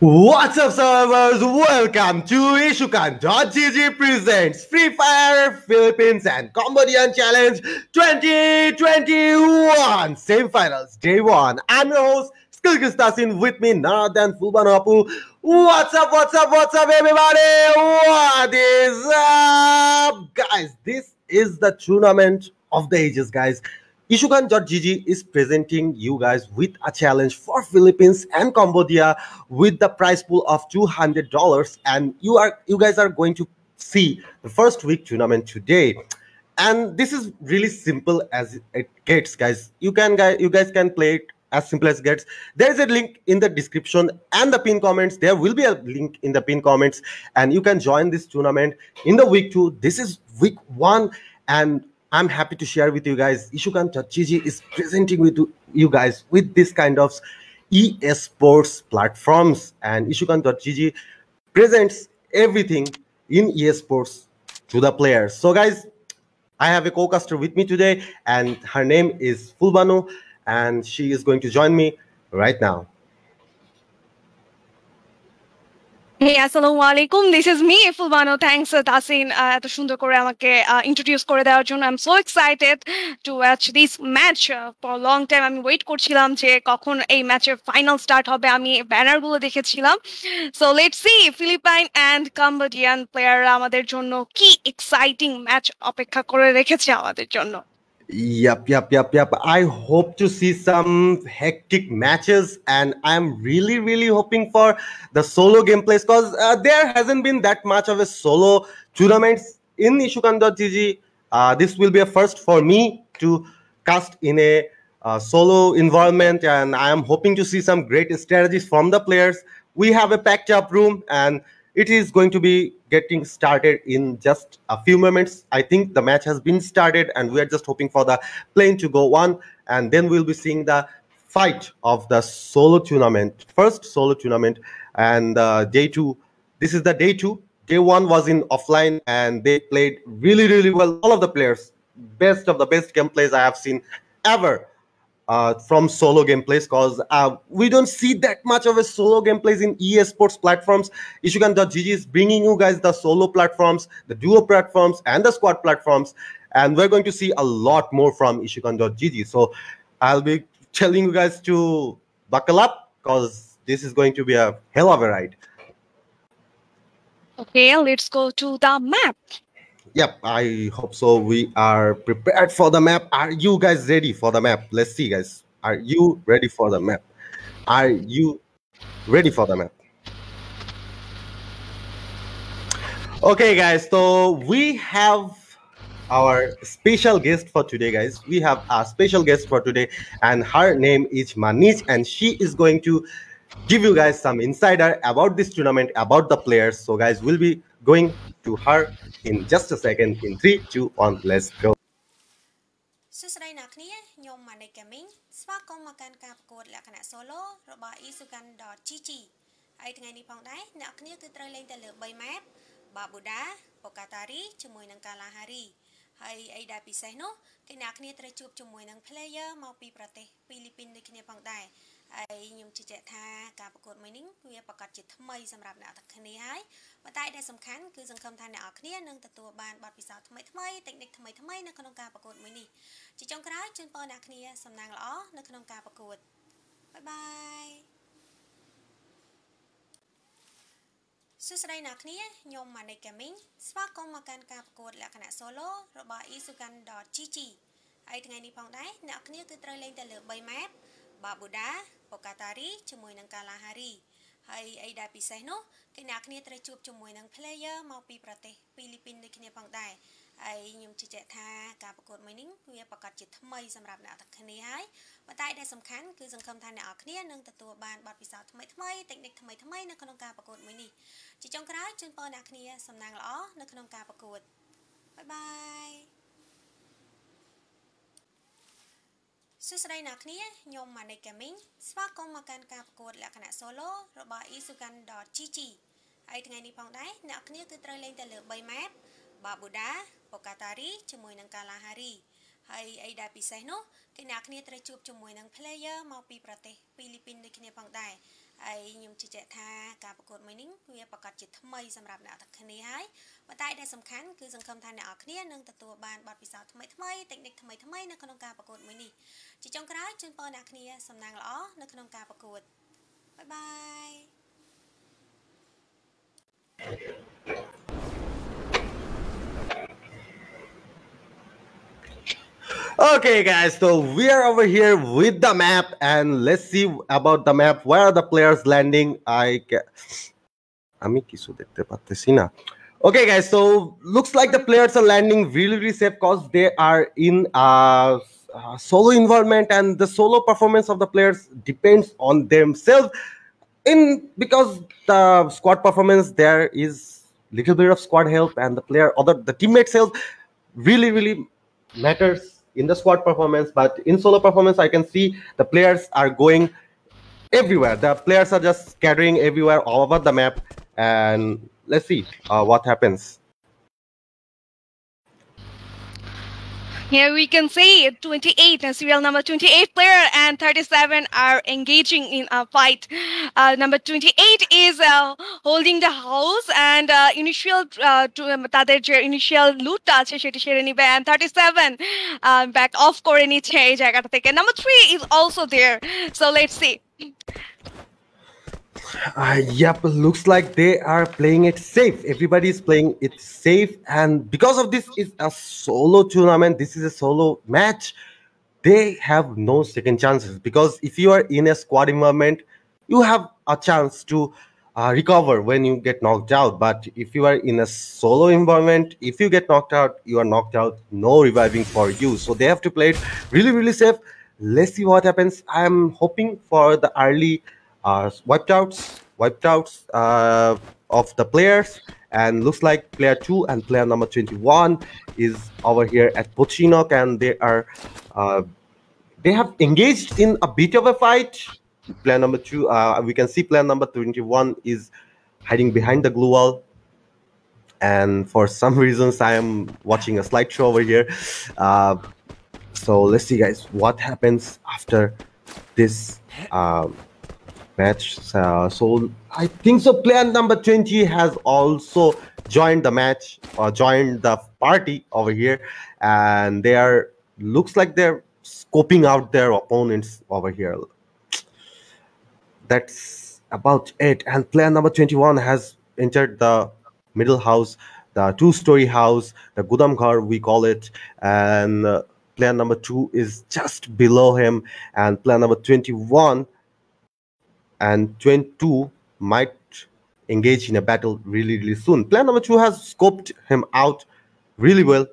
What's up, servers? Welcome to Ishukan.gg presents Free Fire Philippines and Cambodian Challenge 2021 semifinals day one. I'm your host Skilkistasin, with me none other than Fulbanapu. What's up? What's up, everybody? What is up, guys? This is the tournament of the ages, guys. Ishukan.gg is presenting you guys with a challenge for Philippines and Cambodia with the prize pool of $200, and you guys are going to see the first week tournament today. And this is really simple as it gets, guys. You guys can play it as simple as it gets. There is a link in the description and the pin comments. There will be a link in the pin comments, and you can join this tournament in the week 2. This is week 1, and I'm happy to share with you guys. Ishukan.gg is presenting with you guys with this kind of e-sports platforms, and Ishukan.gg presents everything in e-sports to the players. So, guys, I have a co-caster with me today, and her name is Fulbanu, and she is going to join me right now. Hey, assalamu alaikum. This is me, Fulbano. Thanks, Tasin, এত সুন্দর করে আমাকে introduce করে দেওয়ার জন্য. I'm so excited to watch this match. For a long time আমি wait করছিলাম যে কখন এই ম্যাচের ফাইনাল স্টার্ট হবে. আমি ব্যানারগুলো দেখেছিলাম. So let's see Philippine and Cambodian প্লেয়াররা আমাদের জন্য কি এক্সাইটিং ম্যাচ অপেক্ষা করে রেখেছে আমাদের জন্য. Yep. I hope to see some hectic matches, and I'm really hoping for the solo gameplays, because there hasn't been that much of a solo tournaments in Ishukan.gg. This will be a first for me to cast in a solo environment, and I am hoping to see some great strategies from the players. We have a packed up room, and it is going to be getting started in just a few moments. I think the match has been started, and we are just hoping for the plane to go on, and then we'll be seeing the fight of the solo tournament, first solo tournament, and day 2. This is the day 2. Day 1 was in offline, and they played really well. All of the players, best of the best gameplays I have seen ever. From solo gameplays, because we don't see that much of a solo gameplays in esports platforms. Ishukan.gg is bringing you guys the solo platforms, the duo platforms, and the squad platforms, and we're going to see a lot more from Ishukan.gg. So I'll be telling you guys to buckle up, because this is going to be a hell of a ride. Okay, let's go to the map. Yep, I hope so. We are prepared for the map. Are you guys ready for the map? Let's see, guys. Are you ready for the map? Are you ready for the map? Okay, guys. So we have our special guest for today, guys. We have a special guest for today, and her name is Manish, and she is going to give you guys some insider about this tournament, about the players. So, guys, we'll be going to her in just a second. In 3, 2, 1, let's go. សួស្តីអ្នកគ្នាខ្ញុំ Manish Gaming ស្វាគមន៍មកកាន់ការប្រកួតលក្ខណៈ solo របស់ Isukan.gg ហើយថ្ងៃនេះផងដែរអ្នកគ្នាគឺត្រូវលេងទៅលើ3 map Babuda, Pokatari ជាមួយនឹង Kalahari ហើយអីដែលពិសេសនោះគឺអ្នកគ្នាត្រូវជួបជាមួយនឹង player មកពីប្រទេសហ្វីលីពីនដូចគ្នាផងដែរហើយខ្ញុំជឿជាក់ថាការប្រកួតមួយនេះវាប្រកាសជាថ្មីសម្រាប់អ្នកទាំងគ្នាហើយប៉ុន្តែដែលសំខាន់គឺសង្ឃឹមថាអ្នកនរគ្នានឹងទទួលបានបទពិសោធន៍ថ្មីៗ technique ថ្មីៗនៅក្នុងការប្រកួតមួយនេះជាចុងក្រោយជូនពរអ្នកគ្នាសំណាងល្អនៅក្នុងការប្រកួតបាយបាយសួស្តីអ្នកគ្នាខ្ញុំ Manish Gaming ស្វាគមន៍មកកាន់ការប្រកួតលក្ខណៈ solo របស់ Isukan.gg ហើយថ្ងៃនេះផងដែរអ្នកគ្នាគឺត្រូវលេងទៅលើ3 map Babuda, Pokatari ជាមួយនឹង Kalahari ហើយអីដែលពិសេសនោះគឺអ្នកគ្នាត្រូវជួបជាមួយនឹង player មកពីប្រទេសហ្វីលីពីនដូចគ្នាផងដែរហើយខ្ញុំជឿជាក់ថាការប្រកួតមួយនេះវាប្រកាសជាថ្មីសម្រាប់អ្នកទាំងគ្នាហើយប៉ុន្តែដែលសំខាន់គឺសង្ឃឹមថាអ្នកនរគ្នានឹងទទួលបានបទពិសោធន៍ថ្មីៗ technique ថ្មីៗនៅក្នុងការប្រកួតមួយនេះជាចុងក្រោយជូនពរអ្នកគ្នាសំណាងល្អនៅក្នុងការប្រកួតបាយបាយសួស្តីអ្នកគ្នាខ្ញុំ Manish Gaming ស្វាគមន៍មកកាន់ការប្រកួតលក្ខណៈ solo របស់ Isukan.gg ហើយថ្ងៃនេះផងដែរអ្នកគ្នាគឺត្រូវលេងទៅលើ3 map Babuda, Pokatari ជាមួយនឹង Kalahari ហើយអីដែលពិសេសនោះគឺអ្នកគ្នាត្រូវជួបជាមួយនឹង player មកពីប្រទេសហ្វីលីពីនដូចគ្នាផងដែរ ហើយខ្ញុំជឿជាក់ថាការប្រកួតមួយនេះវាប្រកាសជាថ្មីសម្រាប់អ្នកទាំងគ្នាហើយប៉ុន្តែដែលសំខាន់គឺសង្ឃឹមថាអ្នកនរគ្នានឹងទទួលបានបទពិសោធន៍ថ្មីៗតិចនិកថ្មីៗនៅក្នុងការប្រកួតមួយនេះជាចុងក្រោយជូនពរអ្នកគ្នាសំណាងល្អនៅក្នុងការប្រកួតបាយបាយ Okay, guys, so we are over here with the map, and let's see about the map. Where are the players landing? আমি কিছু দেখতে পাচ্ছি না. Okay, guys, so looks like the players are landing really, really safe because they are in a solo environment, and the solo performance of the players depends on themselves. Because the squad performance, there is little bit of squad help, and the teammates help really, really matters in the squad performance. But in solo performance, I can see the players are going everywhere. The players are just scattering everywhere all over the map, and let's see what happens. Here we can see 28, serial number 28 player and 37 are engaging in a fight. Number 28 is holding the house and তাদের যে initial loot আছে সেটি সেরে নিবে, and 37 back off করে নিচ্ছে এই জায়গাটা থেকে. Number 3 is also there, so let's see. Yep, looks like they are playing it safe. Everybody is playing it safe, and because of this is a solo tournament, this is a solo match, they have no second chances. Because if you are in a squad environment, you have a chance to recover when you get knocked out. But if you are in a solo environment, if you get knocked out, you are knocked out, no reviving for you. So they have to play it really, really safe. Let's see what happens. I'm hoping for the early wiped outs of the players, and looks like player 2 and player number 21 is over here at Pochinok, and they have engaged in a bit of a fight. Player number 2, we can see player number 21 is hiding behind the glue wall, and for some reasons I am watching a slideshow over here. So let's see, guys, what happens after this match. So I think so player number 20 has also joined the match or joined the party over here, and they are looks like they're scoping out their opponents over here. That's about it. And player number 21 has entered the middle house, the two-story house, the Gudam Ghar we call it, and player number 2 is just below him, and player number 21 and 22 might engage in a battle really, really soon. Player number 2 has scoped him out really well,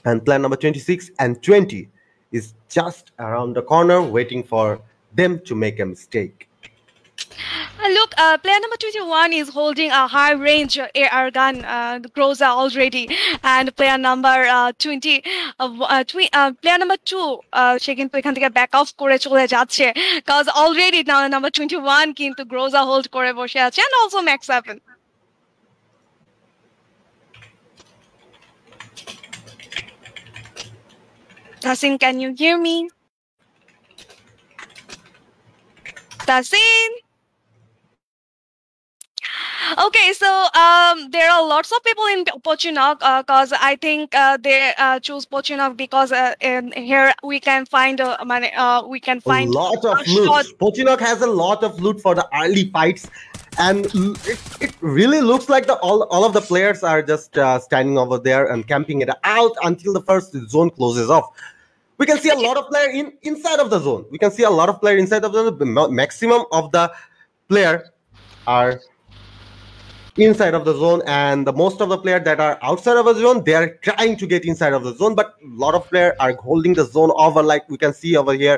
and player number 26 and 20 is just around the corner waiting for them to make a mistake. Look, player number 21 is holding a high range AR gun, Groza already, and player number 20, player number 2 সে কিন্তু এখান থেকে back of করে চলে যাচ্ছে, cause already now number 21 কিন্তু Groza hold করে বসে আছে, and also Max 7. Tasin, can you hear me? Tasin? Okay, so there are lots of people in Pochinok, cause I think they choose Pochinok because here we can find a lot of loot. Pochinok has a lot of loot for the early fights, and it really looks like all of the players are just standing over there and camping it out until the first zone closes off. We can see a lot of players inside of the zone. We can see a lot of players inside of the zone. The maximum of the player are inside of the zone, and the most of the players that are outside of the zone, they are trying to get inside of the zone, but a lot of players are holding the zone over. Like we can see over here,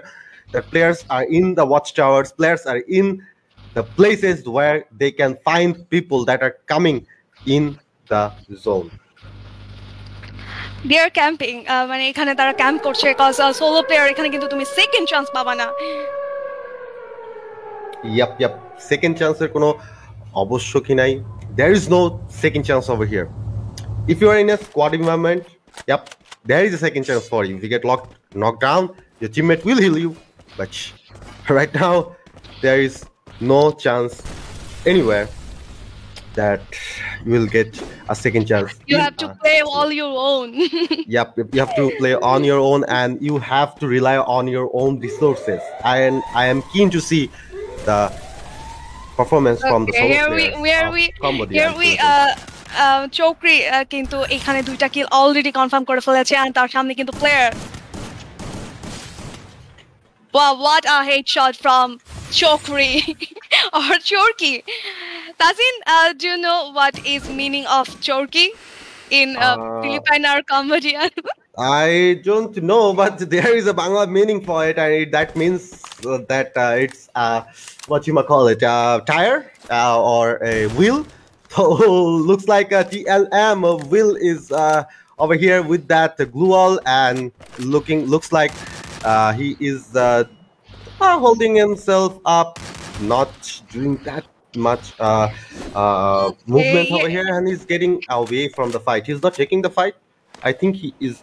the players are in the watchtowers, players are in the places where they can find people that are coming in the zone. They are camping, মানে এখানে তারা camp করছে, cause solo player এখানে কিন্তু তুমি second chance পাবা না. Yep, second chance এর কোনো অবশ্যই নাই. There is no second chance over here. If you are in a squad environment, yep, there is a second chance for you. If you get knocked down, your teammate will heal you. But right now, there is no chance anywhere that you will get a second chance. You have to play all your own. Yep, you have to play on your own, and you have to rely on your own resources. And I am keen to see the performance from the solo players of Cambodia. চৌকরি কিন্তু এখানে দুইটা কিল already confirm করে ফেলেছে আর তার সামনে কিন্তু player Wow, what a headshot from Chokri or Chorki. Tazin, do you know what is meaning of Chorki in Philippine or Cambodian? I don't know, but there is a Bangla meaning for it, and that means that it's what you might call it, tire or a wheel. So looks like a TLM wheel is over here with that glue wall, and looks like he is holding himself up, not doing that much movement over here, and he's getting away from the fight. He's not taking the fight. I think he is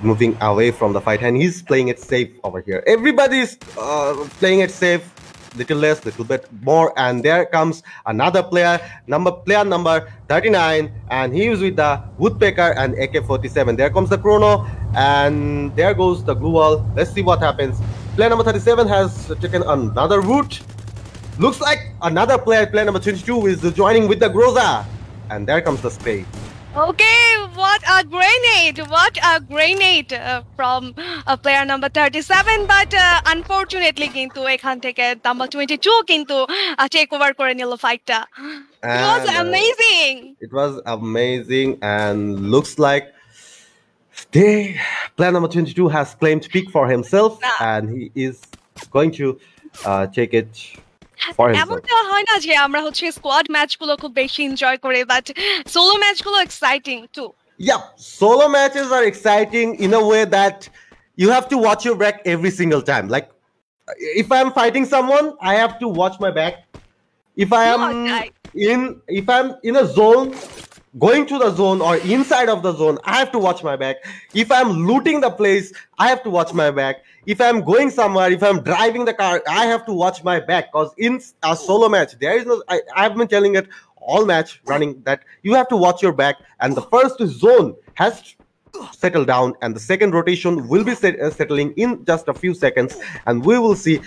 moving away from the fight, and he's playing it safe over here. Everybody's playing it safe, little less, little bit more, and there comes another player number 39, and he is with the Woodpecker and AK-47. There comes the chrono, and there goes the glue wall. Let's see what happens. Player number 37 has taken another route. Looks like another player number 22 is joining with the Groza, and there comes the spray. Okay, what a grenade! What a grenade from player number 37, but unfortunately কিন্তু এখান থেকে number 22 কিন্তু take over করে নিল ফাইটটা. It was amazing. It was amazing, and looks like player number 22 has claimed peak for himself, and he is going to take it for himself. এমনটা হয় না যে আমরা হচ্ছে স্কোয়াড ম্যাচগুলো খুব বেশি এনজয় করে, বাট সোলো ম্যাচগুলো exciting too. Yeah, solo matches are exciting in a way that you have to watch your back every single time. Like, if I'm fighting someone, I have to watch my back. If I'm in a zone, going to the zone or inside of the zone, I have to watch my back. If I'm looting the place, I have to watch my back. If I'm going somewhere, if I'm driving the car, I have to watch my back, because in a solo match, there is no, I've been telling it all match running that you have to watch your back, and the first zone has settled down, and the second rotation will be settling in just a few seconds, and we will see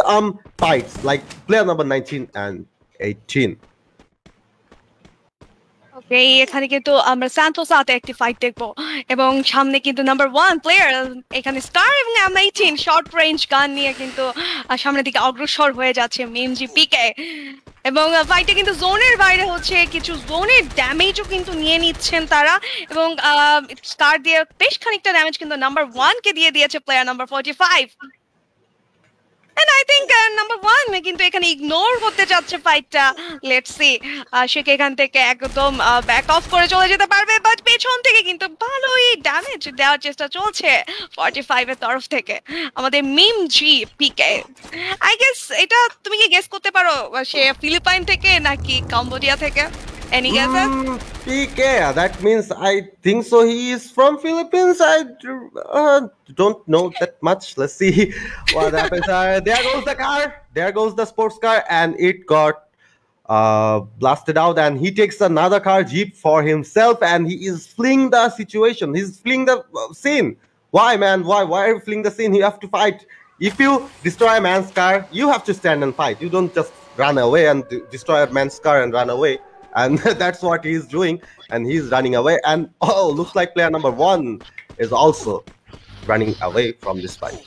some fights like player number 19 and 18. এখানে কিন্তু আমরা Santos সাথে একটি fight দেখবো, এবং সামনে কিন্তু number 1 player এখানে স্টার এবং M18 শর্ট রেঞ্জ গান নিয়ে কিন্তু সামনের দিকে অগ্রসর হয়ে যাচ্ছে মিমজি পিকে, এবং ফাইটে কিন্তু জোনের বাইরে হচ্ছে, কিছু জোনের ড্যামেজও কিন্তু নিয়ে নিচ্ছেন তারা, এবং স্টার দিয়ে বেশ খানিকটা ড্যামেজ কিন্তু নাম্বার 1 কে দিয়ে দিয়েছে player number 45. And I think number 1 কিন্তু এখানে ইগনোর করতে যাচ্ছে ফাইটটা. লেটস সি সে এখান থেকে একদম ব্যাক অফ করে চলে যেতে পারবে, বাট পেছন থেকে কিন্তু ভালোই ড্যামেজ দেওয়ার চেষ্টা চলছে 45 এর তরফ থেকে আমাদের মিম জি পিকে. আই গেস এটা তুমি কি গেস করতে পারো সে ফিলিপাইন থেকে নাকি কম্বোডিয়া থেকে? Any guesses? PK, that means I think so. He is from Philippines. I don't know that much. Let's see what happens. There goes the car. There goes the sports car, and it got blasted out. And he takes another car, Jeep, for himself, and he is fleeing the situation. He's fleeing the scene. Why, man? Why are you fleeing the scene? You have to fight. If you destroy a man's car, you have to stand and fight. You don't just run away and destroy a man's car and run away. And that's what he's doing, and he's running away, and looks like player number 1 is also running away from this fight.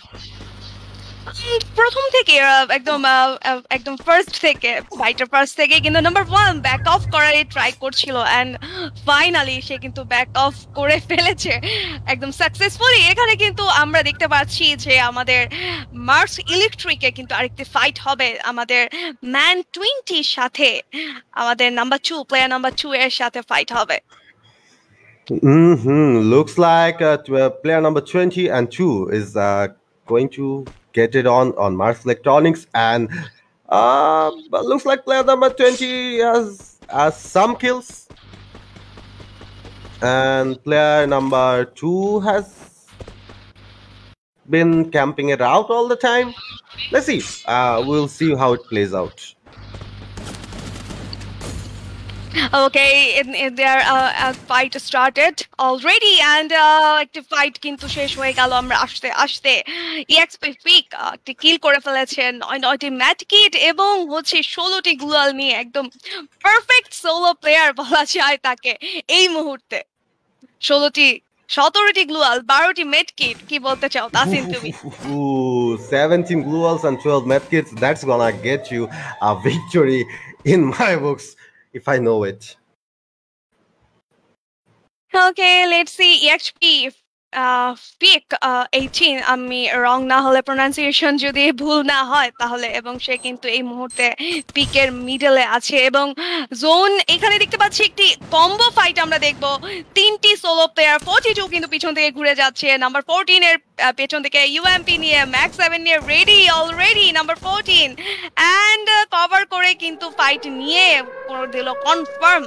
প্রথম থেকে একদম first থেকে fighter first থেকে কিন্তু number 1 back of করার try করছিল, and finally সে কিন্তু back of করে ফেলেছে একদম সাকসেসফুলি. এখানে কিন্তু আমরা দেখতে পাচ্ছি যে আমাদের মার্স ইলেকট্রিকে কিন্তু আরেকটি ফাইট হবে আমাদের ম্যান 20 সাথে, আমাদের নাম্বার 2 প্লেয়ার নাম্বার 2 এর সাথে ফাইট হবে. Looks like player number 20 and 2 is going to get it on Mars Electronics, and looks like player number 20 has some kills, and player number 2 has been camping it out all the time. Let's see. We'll see how it plays out. Okay, in their fight started already and একটি fight কিন্তু শেষ হয়ে গেল আমরা আসতে আসতে EXP pick একটি কিল করে ফেলেছেন 9টি ম্যাট কিট এবং হচ্ছে 16টি গ্লুয়াল নিয়ে একদম পারফেক্ট সোলো প্লেয়ার বলা যায় তাকে এই মুহূর্তে 17টি গ্লুয়াল 12টি ম্যাট কিট কি বলতে চাও তাসিন তুমি 17 gluals and 12 medkits. That's gonna get you a victory in my books if I know it. Okay, let's see EXP pick 18 আমি রং না হলে প্রোনাউন্সিয়েশন যদি ভুল না হয় তাহলে এবং সে কিন্তু এই মুহূর্তে পিকের মিডলে আছে এবং জোন এখানে দেখতে পাচ্ছি একটি কম্বো ফাইট আমরা দেখব তিনটি সোলো প্লেয়ার 42 কিন্তু পিছন থেকে ঘুরে যাচ্ছে নাম্বার 14 এর পেছন থেকে ইউএমপি নিয়ে ম্যাক্স 7 নিয়ে ready already number 14 and cover করে কিন্তু ফাইট নিয়ে করে দিল কনফার্ম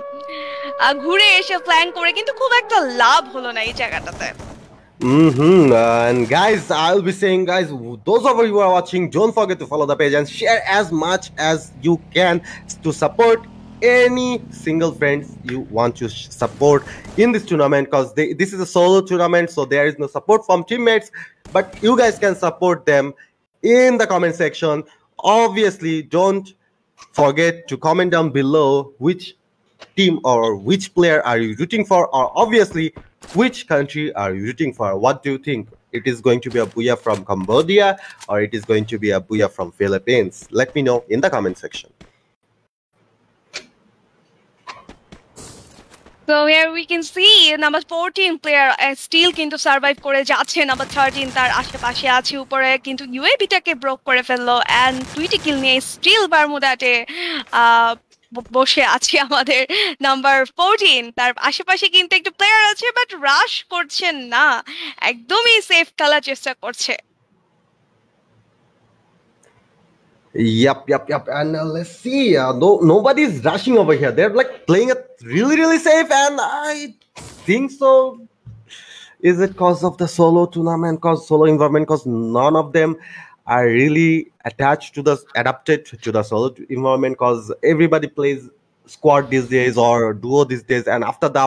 ঘুরে এসে ফ্ল্যাঙ্ক করে কিন্তু খুব একটা লাভ হলো না এই জায়গাটাতে And guys, I'll be saying, guys, those of you who are watching, don't forget to follow the page and share as much as you can to support any single friends you want to support in this tournament, because this is a solo tournament, so there is no support from teammates, but you guys can support them in the comment section. Obviously, don't forget to comment down below which team or which player are you rooting for, or obviously which country are you rooting for. What do you think? It is going to be a Booyah from Cambodia or it is going to be a Booyah from Philippines? Let me know in the comment section. So here we can see number 14 player still কিন্তু survive করে যাচ্ছে number 13 তার আশেপাশে আছে উপরে কিন্তু ইউএবিটাকে broke করে ফেললো এন্ড দুইটি কিল নিয়ে স্টিল বারমুদাতে বসে আছে আমাদের নাম্বার 14 তার আশেপাশে কিন্তু একটু প্লেয়ার আছে বাট রাশ করছেন না একদমই সেফ খেলার চেষ্টা করছে Yep. And let's see. Nobody's rushing over here. They're like playing it really safe, and I think so. Is it cause of the solo tournament, cause solo environment, cause none of them are really adapted to the solo environment, cause everybody plays squad these days or duo these days, and after the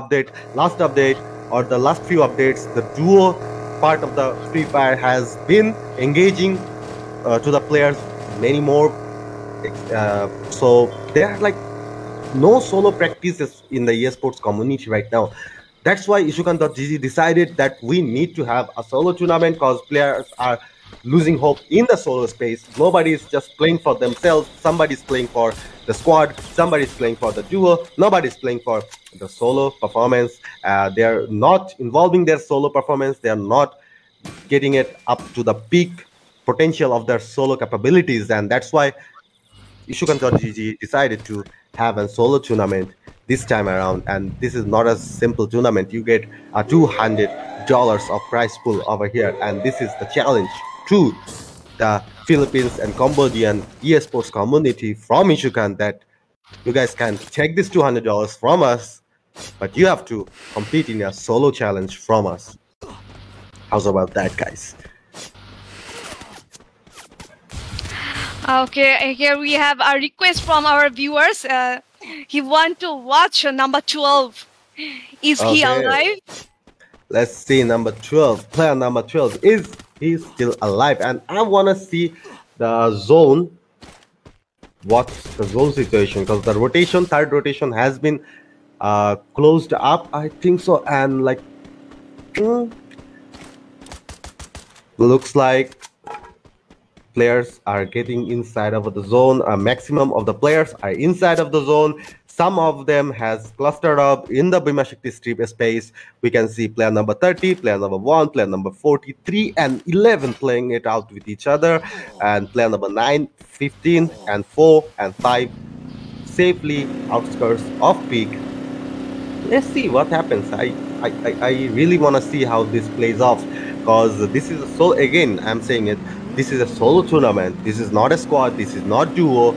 last update or the last few updates, the duo part of the Free Fire has been engaging to the players many more, so there are like no solo practices in the esports community right now. That's why Ishukan.gg decided that we need to have a solo tournament, because players are losing hope in the solo space. Nobody is just playing for themselves. Somebody's playing for the squad, somebody's playing for the duo, nobody's playing for the solo performance. They're not involving their solo performance, they're not getting it up to the peak potential of their solo capabilities, and that's why Ishukan.gg decided to have a solo tournament this time around. And this is not a simple tournament. You get a $200 of prize pool over here, and this is the challenge to the Philippines and Cambodian esports community from Ishukan, that you guys can take this $200 from us, but you have to compete in a solo challenge from us. How's about that, guys? Okay, here we have a request from our viewers. He want to watch number 12. Is he alive? Let's see number 12. Player number 12. Is he still alive? And I want to see the zone. What's the zone situation? Because the third rotation has been closed up, I think so. And like, looks like players are getting inside of the zone. A maximum of the players are inside of the zone. Some of them has clustered up in the Bhima Shakti strip space. We can see player number 30, player number 1, player number 43 and 11 playing it out with each other, and player number 9, 15 and 4 and 5 safely outskirts of peak. Let's see what happens. I really want to see how this plays off, because this is again, I'm saying it, this is a solo tournament. This is not a squad, this is not duo.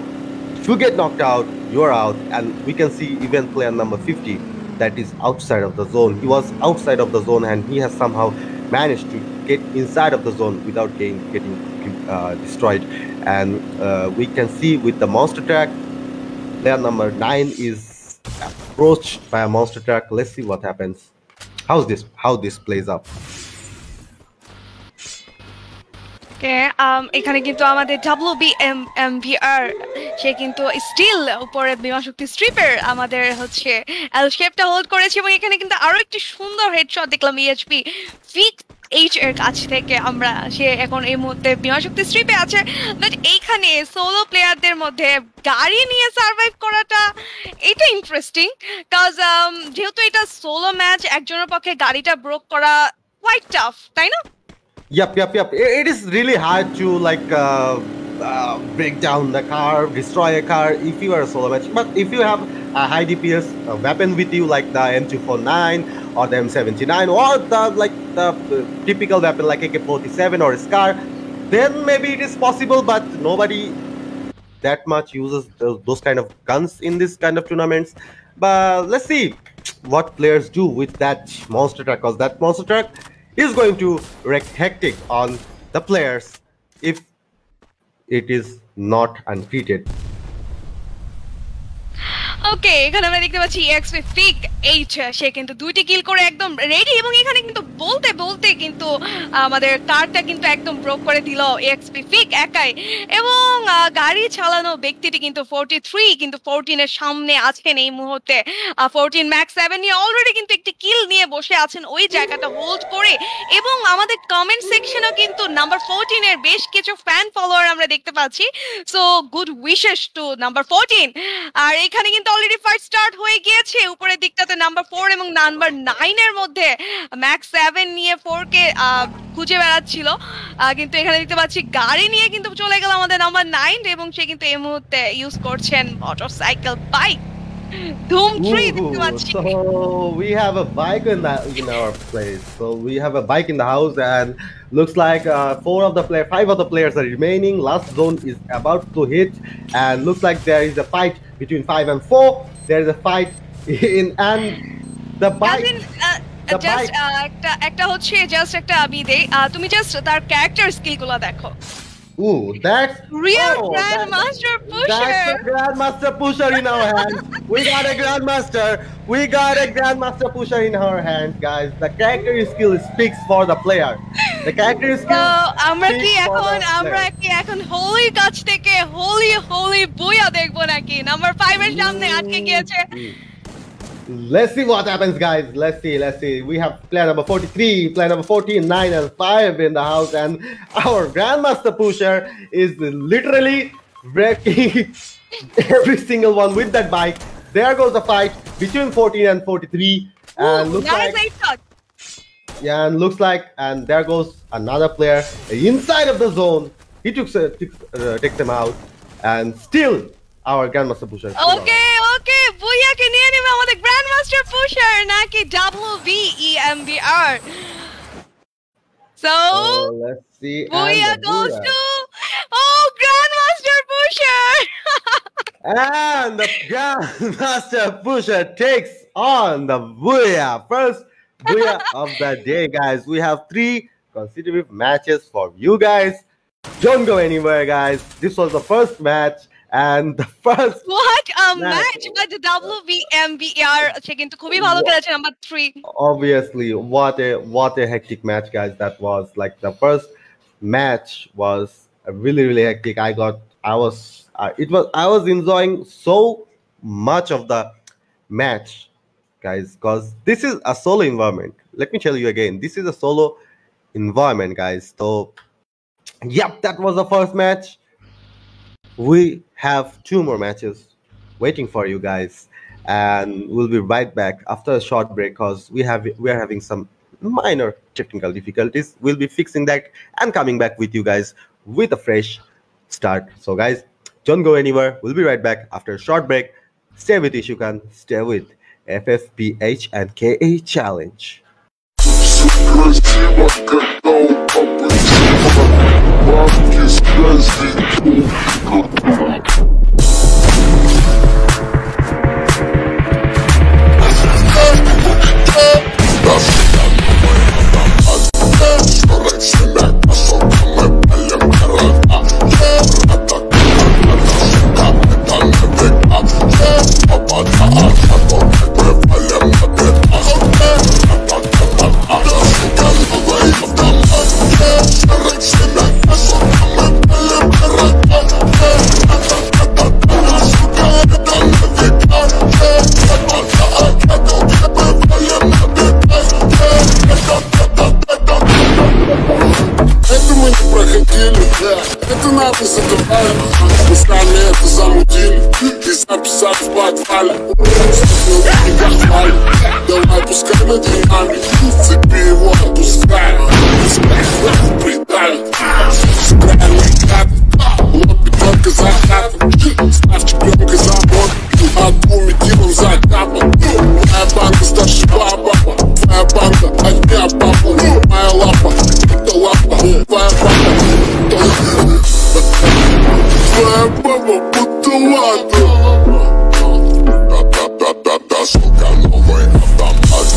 If you get knocked out, you're out. And we can see even player number 50 that is outside of the zone. He was outside of the zone and he has somehow managed to get inside of the zone without getting destroyed. And we can see with the monster truck, player number 9 is approached by a monster truck. Let's see what happens. How this plays out. এখানে কিন্তু আমাদের WBMVR সে কিন্তু still উপরে বিমান শক্তি স্ট্রিপের আমাদের হচ্ছে এল শেপটা hold করেছে এবং এখানে কিন্তু আরো একটি সুন্দর হেডশট দেখলাম ইএইচপি ফিক এইচ এর কাছ থেকে আমরা সে এখন এই মুহূর্তে বিমান শক্তি স্ট্রিপে আছে বাট এইখানে সোলো প্লেয়ারদের মধ্যে গাড়ি নিয়ে সার্ভাইভ করাটা এটা ইন্টারেস্টিং কজ যেহেতু এটা সোলো ম্যাচ একজনের পক্ষে গাড়িটা ব্রোক করা কোয়াইট টাফ তাই না? Yep. It is really hard to break down the car, destroy a car if you are a solo match. But if you have a high DPS weapon with you, like the M249 or the M79 or the typical weapon like AK-47 or Scar, then maybe it is possible. But nobody that much uses those kind of guns in this kind of tournaments. But let's see what players do with that monster truck, because that monster truck is going to wreak hectic on the players if it is not untreated. ওকে এখানে আমরা দেখতে পাচ্ছি XP ফিক H সে কিন্তু দুইটি কিল করে একদম ready এবং এখানে কিন্তু বলতে কিন্তু আমাদের কারটা কিন্তু একদম ব্রোক করে দিল এক্সপি ফিক একাই এবং গাড়ি চালানো ব্যক্তিটি কিন্তু 43 কিন্তু 14 এর সামনে আছেন এই মুহূর্তে 14 ম্যাক্স 7 নিয়ে অলরেডি কিন্তু একটি কিল নিয়ে বসে আছেন ওই জায়গাটা হোল্ড করে এবং আমাদের কমেন্ট সেকশনেও কিন্তু নাম্বার 14 এর বেশ কিছু ফ্যান ফলোয়ার আমরা দেখতে পাচ্ছি so good wishes to number 14 আর এখানে কিন্তু অলরেডি ফাইট স্টার্ট হয়ে গিয়েছে উপরের দিকটাতে নাম্বার 4 এবং নাম্বার 9 এর মধ্যে ম্যাক্স 7 নিয়ে 4 কে খুঁজে বেড়াচ্ছিল কিন্তু এখানে দেখতে পাচ্ছি গাড়ি নিয়ে কিন্তু চলে গেল আমাদের নাম্বার 9 এবং সে কিন্তু এই মুহূর্তে ইউজ করছেন মোটরসাইকেল বাইক Doom 3 দেখতে পাচ্ছি So we have a bike in our place. So we have a bike in the house and looks like 5 of the players are remaining. Last zone is about to hit and looks like there is a fight between 5 and 4. There is a fight in and the bike. একটা হচ্ছে just একটা আমি দেই তুমি just তার character স্কিলগুলো দেখো Ooh, that's real Grandmaster Pusher. That's a Grandmaster Pusher in our hands. We got a Grandmaster Pusher in our hands, guys. The character skill speaks for the player. The character skill. আমরা কি এখন হোলি কাছ থেকে হোলি বুয়া দেখবো নাকি number 5 এর সামনে আটকে গিয়েছে Let's see what happens, guys. Let's see. We have player number 43, player number 14, 9, and 5 in the house, and our Grandmaster Pusher is literally wrecking every single one with that bike. There goes the fight between 14 and 43, and looks like, and there goes another player inside of the zone. He takes them out, and still our Grandmaster Pusher. Okay, Booyah ke niye neme amader Grandmaster Pusher naki WBEMVR. So let's see. Booyah goes to Grandmaster Pusher. And the Grandmaster Pusher takes on the Booyah. First Booyah of the day, guys. We have 3 consecutive matches for you guys. Don't go anywhere, guys. This was the first match. And the first what a match by the WBMVR সে কিন্তু খুবই ভালো খেলেছে number 3 obviously what a hectic match, guys. That was like the first match was really hectic. I was enjoying so much of the match, guys, because this is a solo environment. Let me tell you again, this is a solo environment, guys. So yep, that was the first match. We have 2 more matches waiting for you guys, and we'll be right back after a short break because we are having some minor technical difficulties. We'll be fixing that and coming back with you guys with a fresh start. So guys, don't go anywhere. We'll be right back after a short break. Stay with Ishukan, stay with FFPH and KA Challenge. надо закрывать. Мы с нами это замутили и записали в подвале. Стукнули и похвали. Давай пускай над деньгами, цепи его отпускай. Придавит, правильный кат, лопит только закатом. Став чемпионкой завод, а двумя делом закапан. Моя банка старше папа, твоя банка от меня папа. Моя лапа, это лапа, твоя папа. Твоя папа будто лата. Да-да-да-да, сука, новый автомат.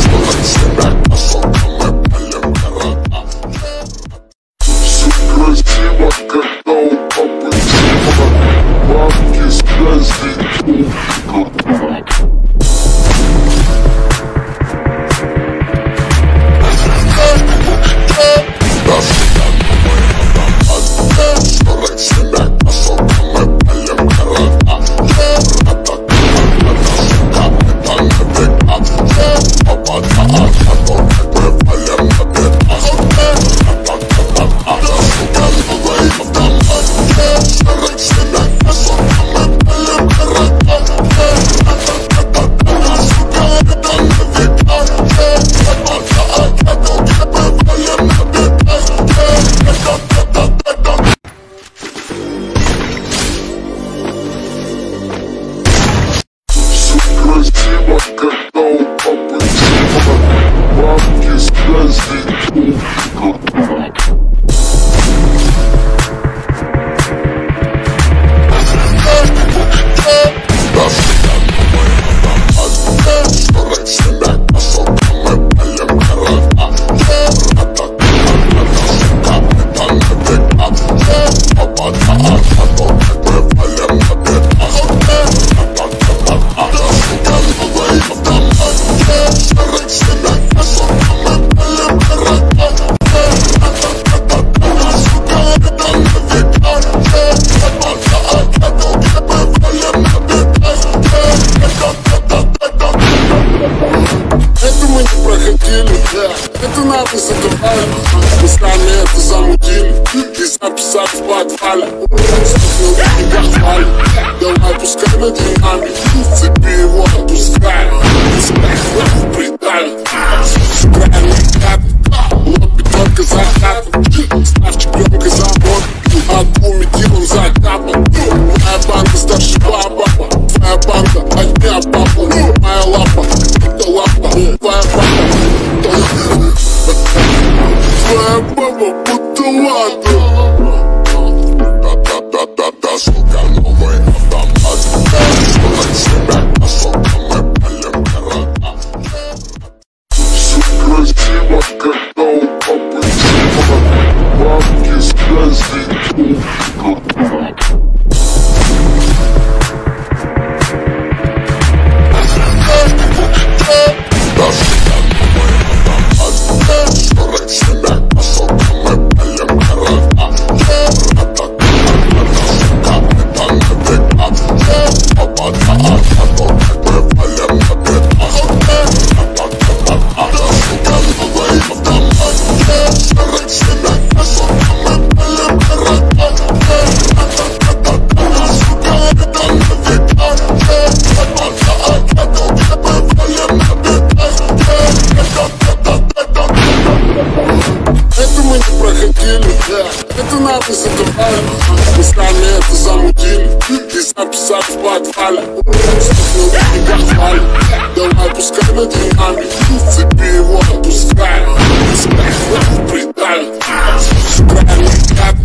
Скоро себя косока, мы палим города. Все красиво, когда у папы типа бабки связи. Это надо закрывать. Мы с нами это замутили и записали в подвале. Стукнули и похвали. Давай пускай над деньгами, цепи его отпускай. Придавит, правильный кат, лопит только закатом. Став чемпионкой завод, а двумя делом закапан. Моя банка старше папа, твоя банка от меня папа. Моя лапа, это лапа, твоя папа. Твоя папа будто лата. Да-да-да-да, сука, новый автомат. Скоро себя косока, мы палим города. Все красиво, когда у папы типа бабки связи. Это надо закрывать. Мы с нами это замутили и записали в подвале. Стукнули и похвали. Давай пускай над деньгами, цепи его отпускай. Придавит, правильный кат,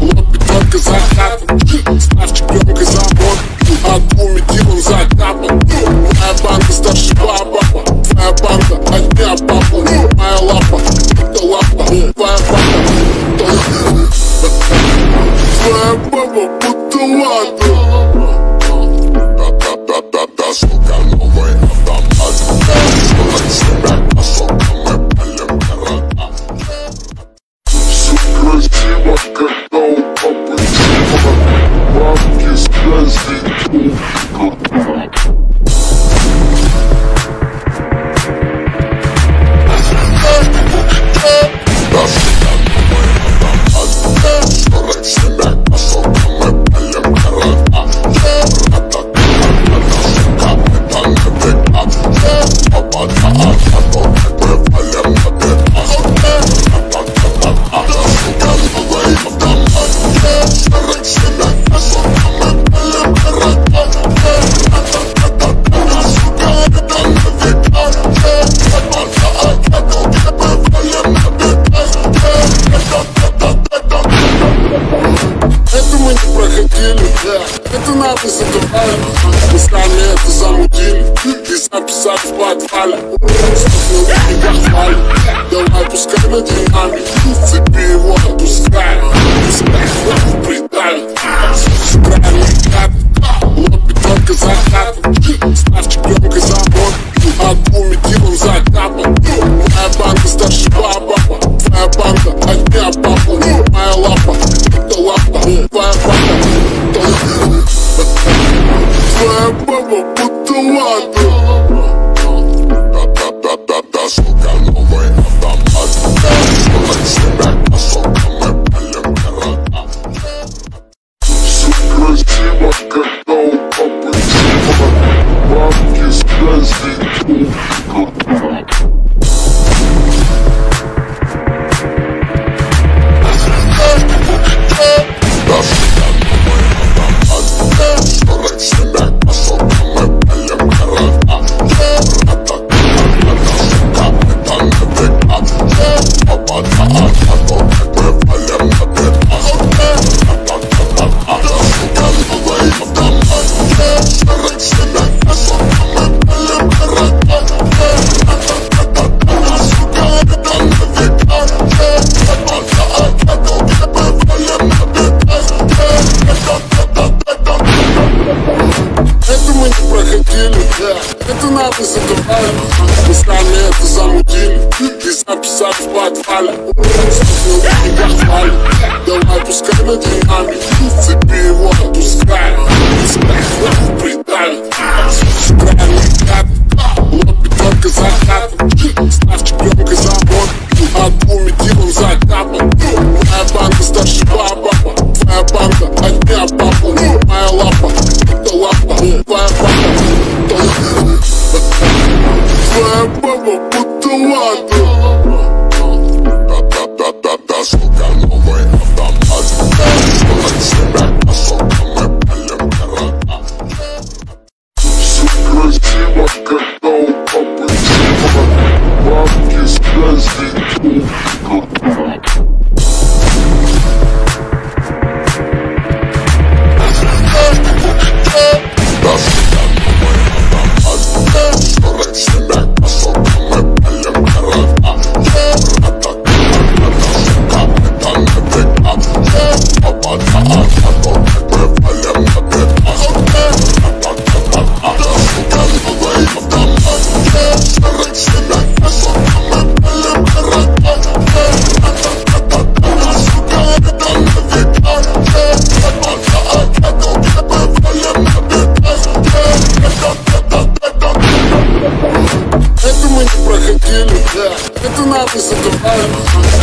лопит только закатом. Став чемпионкой завод, а двумя делом закапан. Моя банка старше папа, твоя банка от меня папа. Моя лапа, это лапа, твоя папа. Твоя папа будто лата. Да-да-да-да, сука, новый автомат. Скоро себя косока, мы палим. хвалят, стоп на деньгах хвалят. Давай пускай над деньгами, цепи его отпускай. Пускай придавит, сыграем кат, лопит только закат. Став чемпионкой завод, от буми дилом закапан. Моя банка старше баба, твоя банка от меня папа. Моя лапа, это лапа, твоя папа, это лапа. Твоя баба будто лапа. Да-да-да-да, сука, новый автомат. Сорок себя, а сука, мы палим города. Все красиво, когда у папы чего. Бабки связи, это нахуй задавали. Мы сами это замутили и записали в подвале. Стоп на деньгах хвалят, давай пускай над деньгами, цепи его отпускай. Пускай придавит, сыграем кат, лопит только закат. Став чемпионкой завод, от буми дилом закапан. Моя банка старше баба, твоя банка от меня папа. Моя лапа, это лапа, твоя папа, это лапа. Твоя баба будто лапа. Да-да-да-да, сука, новый автомат. Сорок себя, а сука, мы палим города. Все красиво, когда у папы чего. Бабки связи, это нахуй задавали.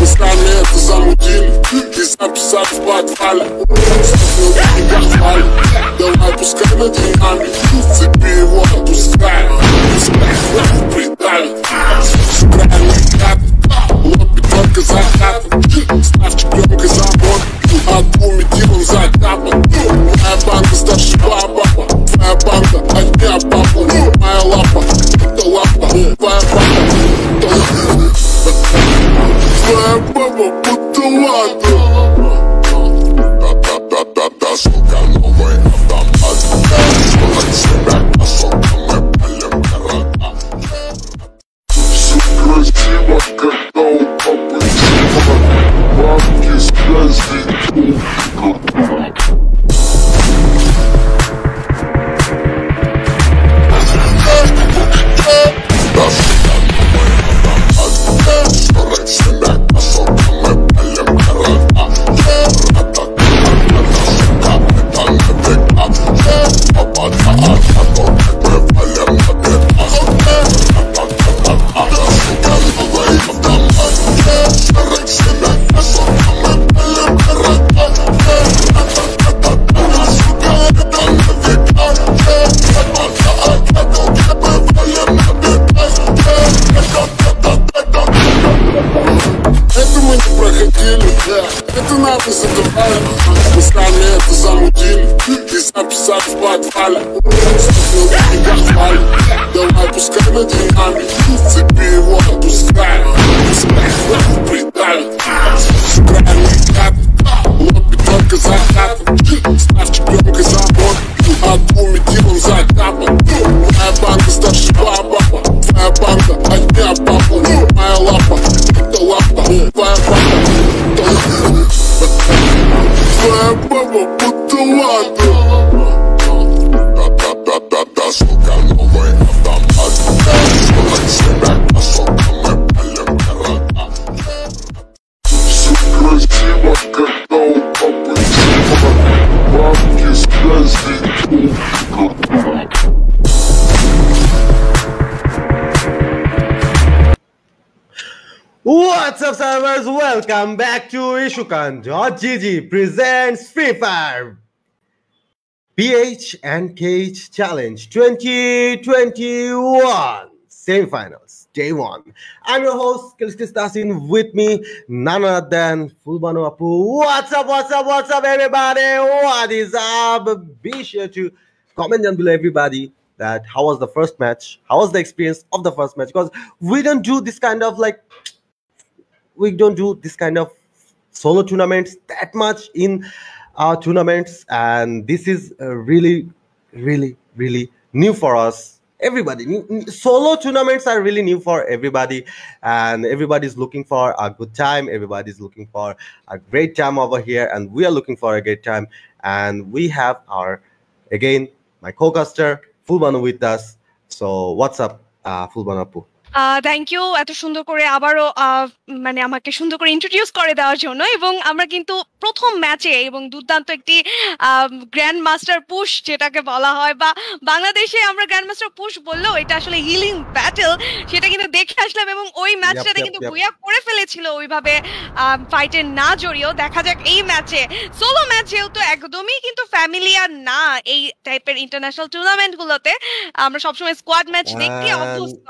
Мы сами это замутили и записали в подвале. Стоп на деньгах хвалят, давай пускай над деньгами, цепи его отпускай. Пускай придавит, сыграем кат, лопит только закат. Став чемпионкой завод, от буми дилом закапан. Моя банка старше баба, твоя банка от меня папа. Моя лапа, это лапа, твоя папа, это лапа. Твоя баба будто лапа. Да-да-да-да, сука, новый автомат. Сорок себя, а сука, мы палим города. Все красиво, когда у папы чего. Бабки связи, это нахуй задавали. Мы сами это замутили и записали в подвале. Стоп на деньгах хвалят, давай пускай над деньгами, цепи его отпускай. Пускай придавит, сыграем кат, лопит только закат. Став чемпионкой завод, от буми дилом закапан. Моя банка старше баба, твоя банка What's up, servers? Welcome back to Ishukan.gg presents Free Fire PH and KH Challenge 2021 semifinals, day 1. I'm your host, Kallistis Tasin. With me, none other than Fulbano Apu. What's up, everybody? What is up? Be sure to comment down below, everybody, that how was the first match? How was the experience of the first match? Because we don't do this kind of solo tournaments that much in our tournaments, and this is really new for us. Everybody, solo tournaments are really new for everybody, and everybody's looking for a good time. Everybody's looking for a great time over here, and we are looking for a great time. And we have my co-caster Fulbano with us. So what's up, Fulbano Apu? Thank you এত সুন্দর করে আবারও মানে আমাকে সুন্দর করে introduce করে দেওয়ার জন্য। এবং আমরা কিন্তু প্রথম ম্যাচে এবং দুর্দান্ত একটি গ্র্যান্ড মাস্টার পুশ যেটাকে বলা হয়, বা বাংলাদেশে আমরা গ্র্যান্ড মাস্টার পুশ বললেও এটা আসলে হিলিং ব্যাটেল, সেটা কিন্তু দেখে আসলাম। এবং ওই ম্যাচটাতে কিন্তু ভুয়া করে ফেলেছিল ওইভাবে ফাইটে না জড়িয়েও। দেখা যাক এই ম্যাচে, সোলো ম্যাচেও তো একদমই কিন্তু ফ্যামিলিয়ার না এই টাইপের ইন্টারন্যাশনাল টুর্নামেন্ট গুলোতে, আমরা সবসময় স্কোয়াড ম্যাচ দেখতে অভ্যস্ত।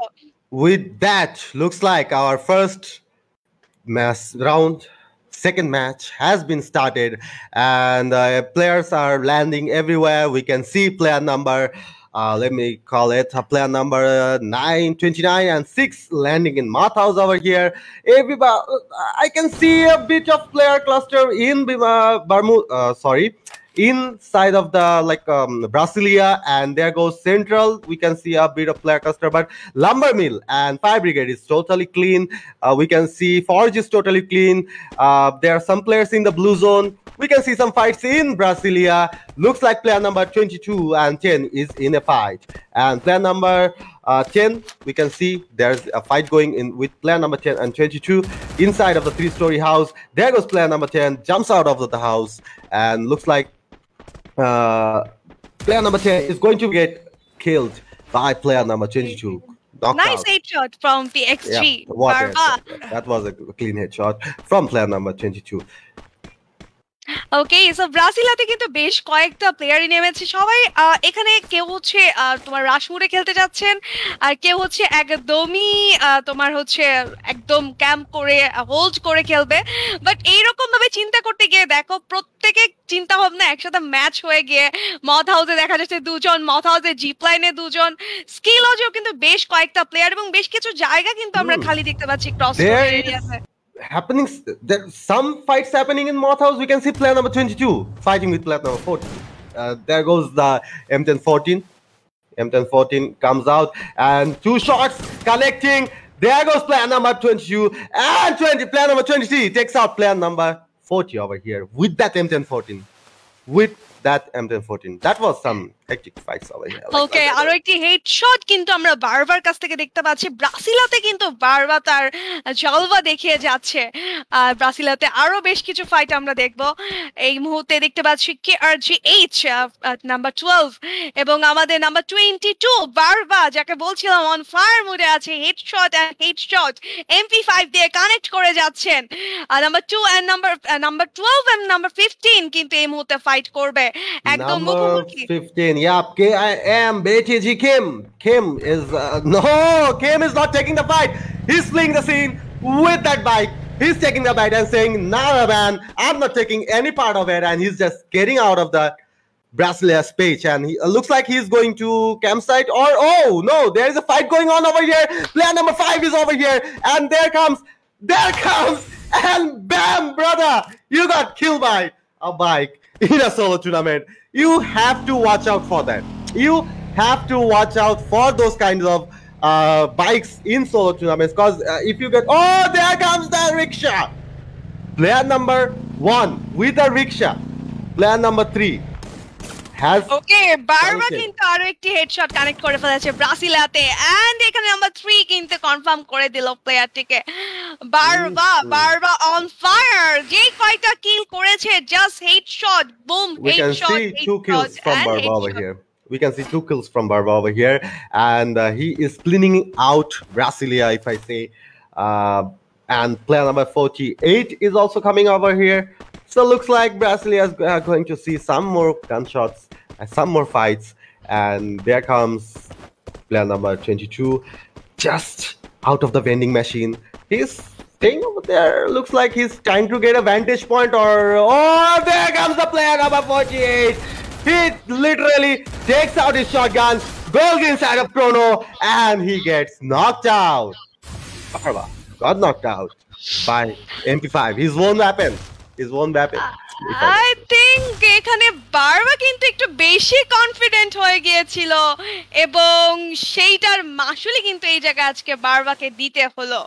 With that, looks like our first second match has been started, and players are landing everywhere. We can see player number, let me call it, player number 929 and 6 landing in Mathhouse over here. Everybody, I can see a bit of player cluster in inside of the Brasilia, and there goes Central. We can see a bit of player cluster, but Lumber Mill and Fire Brigade is totally clean. We can see Forge is totally clean. There are some players in the blue zone. We can see some fights in Brasilia. Looks like player number 22 and 10 is in a fight, and player number 10, we can see there's a fight going in with player number 10 and 22 inside of the 3-story house. There goes player number 10, jumps out of the house, and looks like player number 10 is going to get killed by player number 22. Nice headshot from PXG. That was a clean headshot from player number 22. Okay, so ব্রাজিলাতে কিন্তু বেশ কয়েকটা প্লেয়ারই নেমেছে। সবাই এখানে কেউ হচ্ছে তোমার রাশমুরে খেলতে যাচ্ছেন, আর কেউ হচ্ছে একদমই তোমার হচ্ছে একদম ক্যাম্প করে হোল্ড করে খেলবে। বাট এইরকম ভাবে চিন্তা করতে গিয়ে দেখো প্রত্যেকে চিন্তা ভাবনা একসাথে ম্যাচ হয়ে গিয়ে মথ হাউসে দেখা যাচ্ছে 2 জন, মথ হাউসে জিপ লাইনে 2 জন, স্কিল হাউসেও কিন্তু বেশ কয়েকটা প্লেয়ার এবং বেশ কিছু জায়গা কিন্তু আমরা খালি দেখতে পাচ্ছি ক্রস এরিয়াতে। There's some fights happening in Moth House. We can see player number 22 fighting with player number 14. There goes the M1014. M1014 comes out and 2 shots connecting. There goes player number 22 and 20. Player number 23 takes out player number 40 over here with that M1014. With that M1014. That was some hectic fights over here. ওকে, আরো একটি headshot কিন্তু আমরা বারবার কাছ থেকে দেখতে পাচ্ছি। ব্রাসিলাতে কিন্তু বারবার তার জলবা দেখিয়ে যাচ্ছে। ব্রাসিলাতে আরো বেশ কিছু ফাইট আমরা দেখব। এই মুহূর্তে দেখতে পাচ্ছি KRGH নাম্বার 12 এবং আমাদের নাম্বার 22 বারবার, যাকে বলছিলাম অন ফায়ার মোডে আছে, হেডশট MP5 দিয়ে কানেক্ট করে যাচ্ছেন। Number 2 and number 12 and number 15 কিন্তু এই মুহূর্তে ফাইট করবে একদম মুখোমুখি। 15, yeah, KIM, BTG Kim. Kim is not taking the fight. He's fleeing the scene with that bike. He's taking the bite and saying, "Nah, man, I'm not taking any part of it," and he's just getting out of the Brasilia space. And he looks like he's going to campsite, or oh no, there is a fight going on over here. Player number 5 is over here, and there comes, and bam, brother, you got killed by a bike in a solo tournament. You have to watch out for that. You have to watch out for those kinds of bikes in solo tournaments, because if you get, oh, there comes the rickshaw. Player number 1 with a rickshaw. Player number 3 has okay বারবা connected. কিন্তু আরো একটি headshot connect করে ফেলেছে ব্রাসিলিয়াতে and এখানে number 3 কিন্তু confirm করে দিল প্লেয়ারটিকে বারবা on fire যে কয়টা কিল করেছে just headshot broom We can headshot see 2 kills from Barba over here. We can see 2 kills from Barba over here, and he is cleaning out Brasilia, if I say. And player number 48 is also coming over here. So looks like Brasilia is going to see some more gunshots, some more fights. And there comes player number 22, just out of the vending machine. He's staying over there. Looks like he's trying to get a vantage point, or oh, there comes the player number 48. He literally takes out his shotgun, goes inside of Chrono, and he gets knocked out. Barba got knocked out by MP5. His own weapon. I think এখানে বারবা কিন্তু একটু বেশি confident হয়ে গিয়েছিল এবং সেইটার মাসুলি কিন্তু এই জায়গায় আজকে বারবাকে দিতে হলো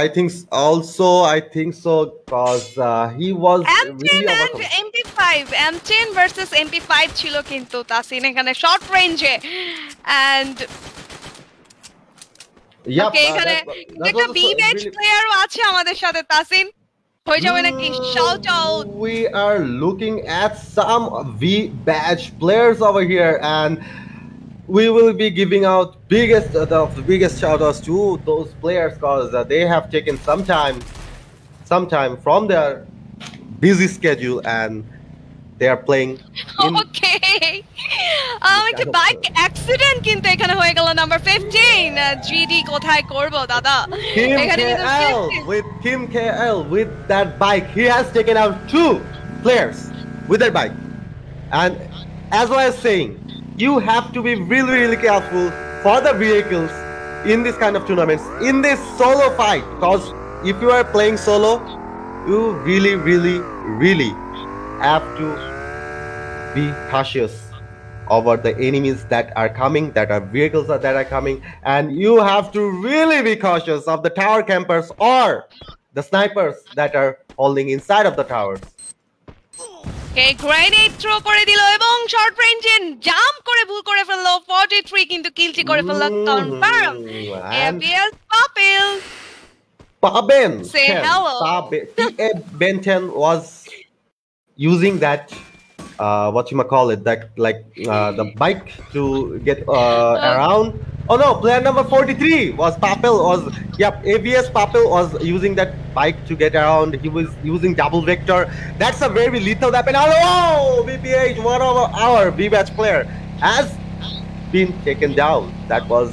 I think so because he was really overcome. MP5 M10 versus MP5 ছিল কিন্তু তাসিন এখানে শর্ট রেঞ্জে এন্ড Yep, ওকে এখানে একটা বি ব্যাচ প্লেয়ারও আছে আমাদের সাথে তাসিন হয়ে যাবে নাকি shout out We are looking at some V badge players over here, and we will be giving out the biggest shout outs to those players because they have taken some time from their busy schedule, and they are playing ওকে একটা bike accident কিন্তু এখানে হয়ে গেল number 15 GD কোথায় করব দাদা এখানে Kim KL with that bike. He has taken out 2 players with that bike, and as I was saying, you have to be really careful for the vehicles in this kind of tournaments, in this solo fight, because if you are playing solo, you really have to be cautious over the enemies that are coming, that are vehicles that are coming, and you have to really be cautious of the tower campers or the snipers that are holding inside of the towers. Okay, grenade throw করে দিল এবং short রেঞ্জে jump করে ভুল করে ফেললো 43 কিন্তু কিলটি করে ফেললো confirm ABS Paben say hello Ben 10 was using that the bike to get around. Oh no, player number 43 was ABS Papel was using that bike to get around. He was using double vector. That's a very lethal weapon. Oh, BPH, one of our B-batch player has been taken down. That was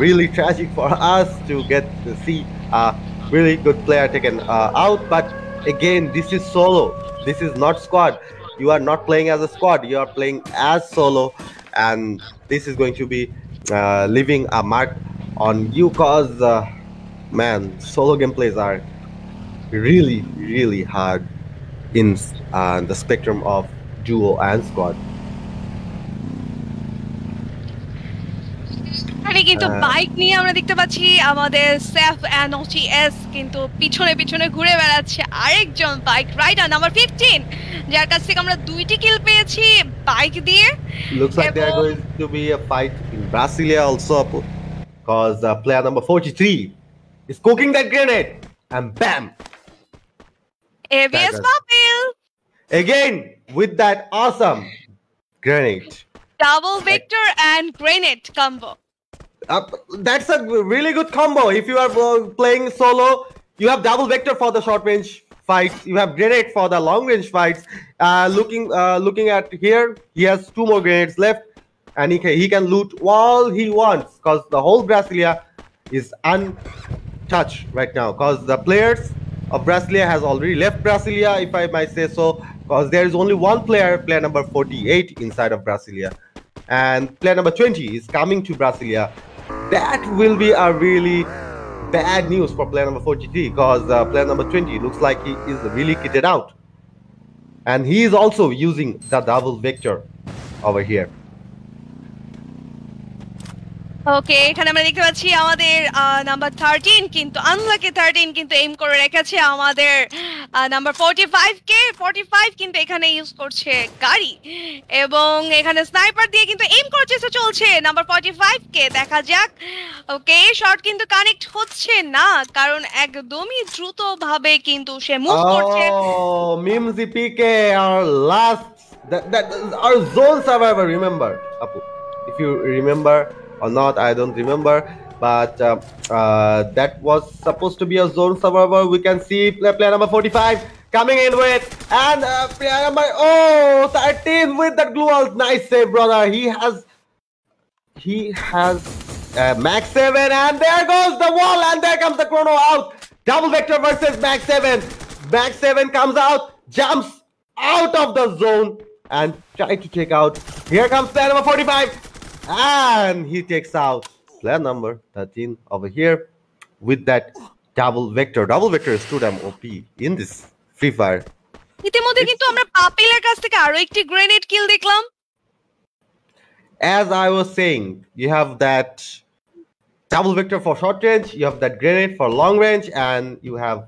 really tragic for us to get to see a really good player taken out. But again, this is solo. This is not squad. You are not playing as a squad. You are playing as solo, and this is going to be leaving a mark on you, cause man, solo gameplays are really hard in the spectrum of duo and squad. আরে কিন্তু bike নিয়ে আমরা দেখতে পাচ্ছি আমাদের safe এনওটিএস কিন্তু পিছনে ঘুরে বেড়াচ্ছে আরেকজন বাইক রাইডার নাম্বার 15 যার কাছ থেকে আমরা 2টি কিল পেয়েছি বাইক দিয়ে Looks like there are going to be a fight in Brasilia also, because player number 43 is cooking that grenade, and bam, ABS Papel again with that awesome grenade, double vector and grenade combo. That's a really good combo. If you are playing solo, you have double vector for the short range fights, you have grenade for the long range fights. Looking at here, he has 2 more grenades left, and he can loot all he wants, because the whole Brasilia is untouched right now, because the players of Brasilia has already left Brasilia, if I might say so, because there is only one player number 48 inside of Brasilia, and player number 20 is coming to Brasilia. That will be a really bad news for player number 43, because player number 20 looks like he is really kitted out, and he is also using the double vector over here. ওকে, এখানে আমরা দেখতে পাচ্ছি আমাদের number 13 কিন্তু unlucky 13 কিন্তু M করে রেখেছে আমাদের নাম্বার 45 কে। 45 কিন্তু এখানে ইউজ করছে গাড়ি এবং এখানে স্নাইপার দিয়ে কিন্তু এম করার চেষ্টা চলছে নাম্বার 45 কে। দেখা যাক। ওকে, শট কিন্তু কানেক্ট হচ্ছে না কারণ একদমই দ্রুত ভাবে কিন্তু সে মুভ করছে। Oh, Mimsy PK, our last, that our zone survivor. Remember, Apu, if you remember or not, I don't remember. But that was supposed to be a zone survivor. We can see player number 45 coming in with, and player number 13 with that glue out. Nice save, brother. He has Max 7, and there goes the wall, and there comes the chrono out. Double vector versus Max 7. Max 7 comes out, jumps out of the zone, and try to take out. Here comes player number 45, and he takes out player number 13 over here with that double vector. Double vector is too damn OP in this Free Fire. ইতিমধ্যে কিন্তু আমরা পাপিলের কাছ থেকে আরো একটি grenade কিল দেখলাম। As I was saying, you have that double vector for short range, you have that grenade for long range, and you have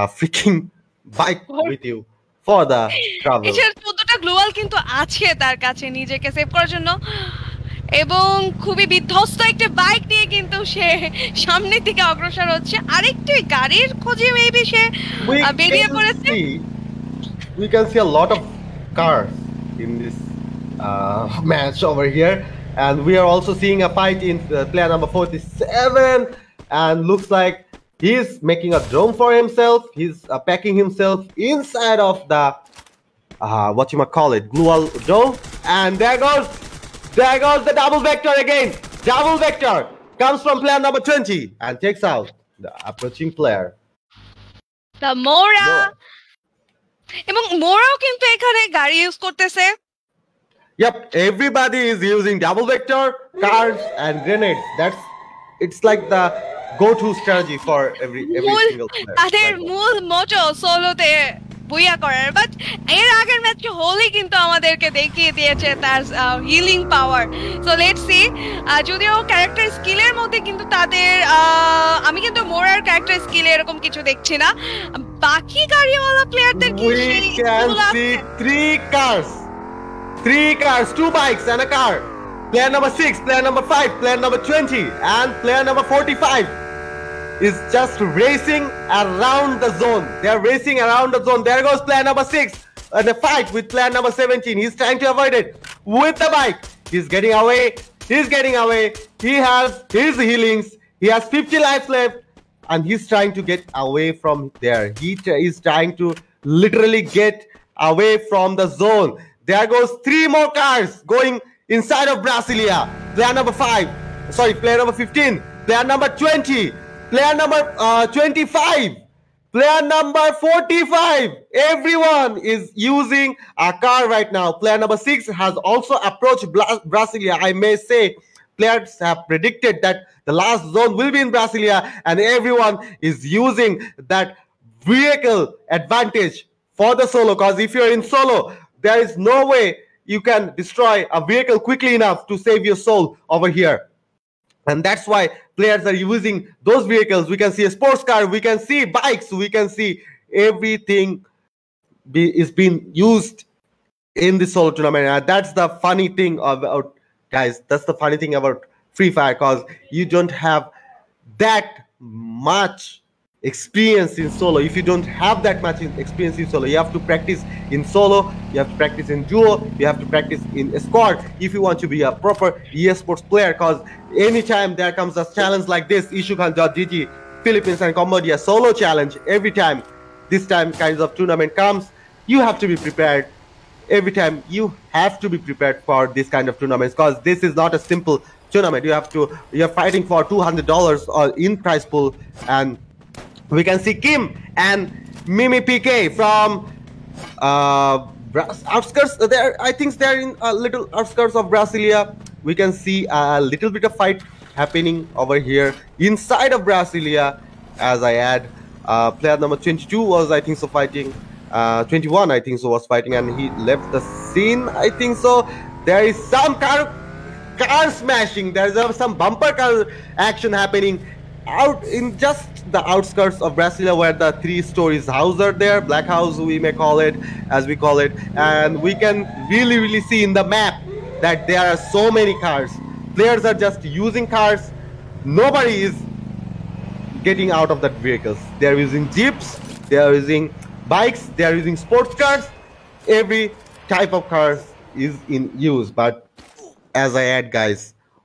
a freaking bike with you for the travel. এছাড়া 14টা গ্লোয়াল কিন্তু আছে তার কাছে নিজেকে save করার জন্য এবং খুবই বিধ্বস্ত একটা বাইক নিয়ে কিন্তু সে সামনের দিকে অগ্রসর হচ্ছে। আরেকটি গাড়ির খোঁজে মেবি সে বেরিয়ে পড়েছে। We can see a lot of cars in this match over here, and we are also seeing a fight in player number 47, and looks like he's making a drone for himself. He's packing himself inside of the glue dome, and there goes the double vector again. Double vector comes from player number 20 and takes out the approaching player. The Mora এবং মোরাও কিন্তু এখানে গাড়ি use করতেছে। Yep, everybody is using double vector, cars, and grenades. It's like the go-to strategy for every single player. তাদের মূল মোটো সোলোতে বুইয়া করার, but এর আগের ম্যাচে হোলি কিন্তু আমাদেরকে দেখিয়ে দিয়েছে তার healing power. So let's see, যদিও ক্যারেক্টার স্কিলের মধ্যে কিন্তু তাদের আমি কিন্তু মোরার ক্যারেক্টার স্কিলে এরকম কিছু দেখছি না। বাকি গাড়িওয়ালা প্লেয়ারদের কি we can see three cars, 2 bikes and a car. Player number 6, player number 5, player number 20, and player number 45 is just racing around the zone. They are racing around the zone. There goes player number 6 in a fight with player number 17. He's trying to avoid it with the bike. He's getting away. He has his healings. He has 50 lives left, and he's trying to get away from there. He is trying to literally get away from the zone. There goes 3 more cars going inside of Brasilia. Player number 15, player number 20, player number 25, player number 45. Everyone is using a car right now. Player number 6 has also approached Brasilia. I may say players have predicted that the last zone will be in Brasilia, and everyone is using that vehicle advantage for the solo, because if you're in solo, there is no way you can destroy a vehicle quickly enough to save your soul over here. And that's why players are using those vehicles. We can see a sports car, we can see bikes, we can see everything is being used in the solo tournament. And that's the funny thing about, guys, that's the funny thing about Free Fire, because you don't have that much experience in solo. If you don't have that much experience in solo, you have to practice in solo, you have to practice in duo, you have to practice in a squad if you want to be a proper esports player. Because anytime there comes a challenge like this, Ishukan.gg Philippines and Cambodia solo challenge, every time this time kinds of tournament comes, you have to be prepared. Every time you have to be prepared for this kind of tournaments, because this is not a simple tournament. You're fighting for $200 or in prize pool. And we can see Kim and Mimi PK from outskirts. I think they're in a little outskirts of Brasilia. We can see a little bit of fight happening over here inside of Brasilia. As I add, player number 22 was, I think so, fighting. 21, I think so, was fighting, and he left the scene, I think so. There is some car smashing. There's some bumper car action happening out in just the outskirts of Brasilia, where the 3 stories house are there, Black House we may call it, as we call it, and we can really see in the map that there are so many cars. Players are just using cars. Nobody is getting out of that vehicles. They are using jeeps, they are using bikes, they are using sports cars. Every type of cars is in use. But as I add, guys,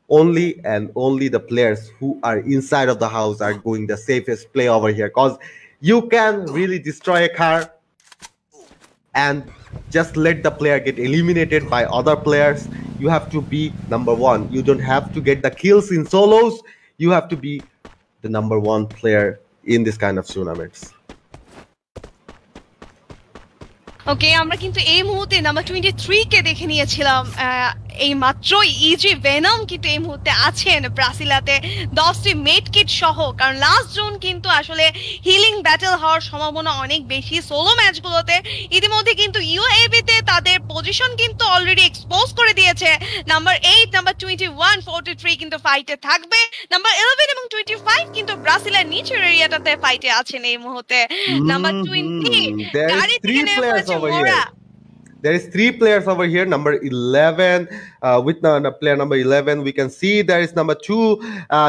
only and only the players who are inside of the house are going the safest play over here, because you can really destroy a car and just let the player get eliminated by other players. You have to be number 1. You don't have to get the kills in solos. You have to be the number 1 player in this kind of tournaments. ওকে, আমরা কিন্তু এই মুহূর্তে number 23 কে দেখে নিয়েছিলাম। এই মাত্রই easy venom কিন্তু এই মুহূর্তে আছেন ব্রাসিলিয়াতে 10টি মেড কিট সহ, কারণ লাস্ট জোন কিন্তু আসলে হিলিং ব্যাটল হওয়ার সম্ভাবনা অনেক বেশি সোলো ম্যাচগুলোতে। ইতিমধ্যে কিন্তু ইউএবি তে তাদের পজিশন কিন্তু অলরেডি এক্সপোজ করে দিয়েছে। নাম্বার 8, নাম্বার 21, 43 কিন্তু ফাইটে থাকবে। নাম্বার 11 এবং 25 কিন্তু ব্রাসিলিয়ার নিচের এরিয়াটাতে ফাইটে আছেন এই মুহূর্তে। নাম্বার 20 গাড়ি থেকে নেমে পড়েছে মোরা। There is 3 players over here. Number 11, with player number 11, we can see there is number 2,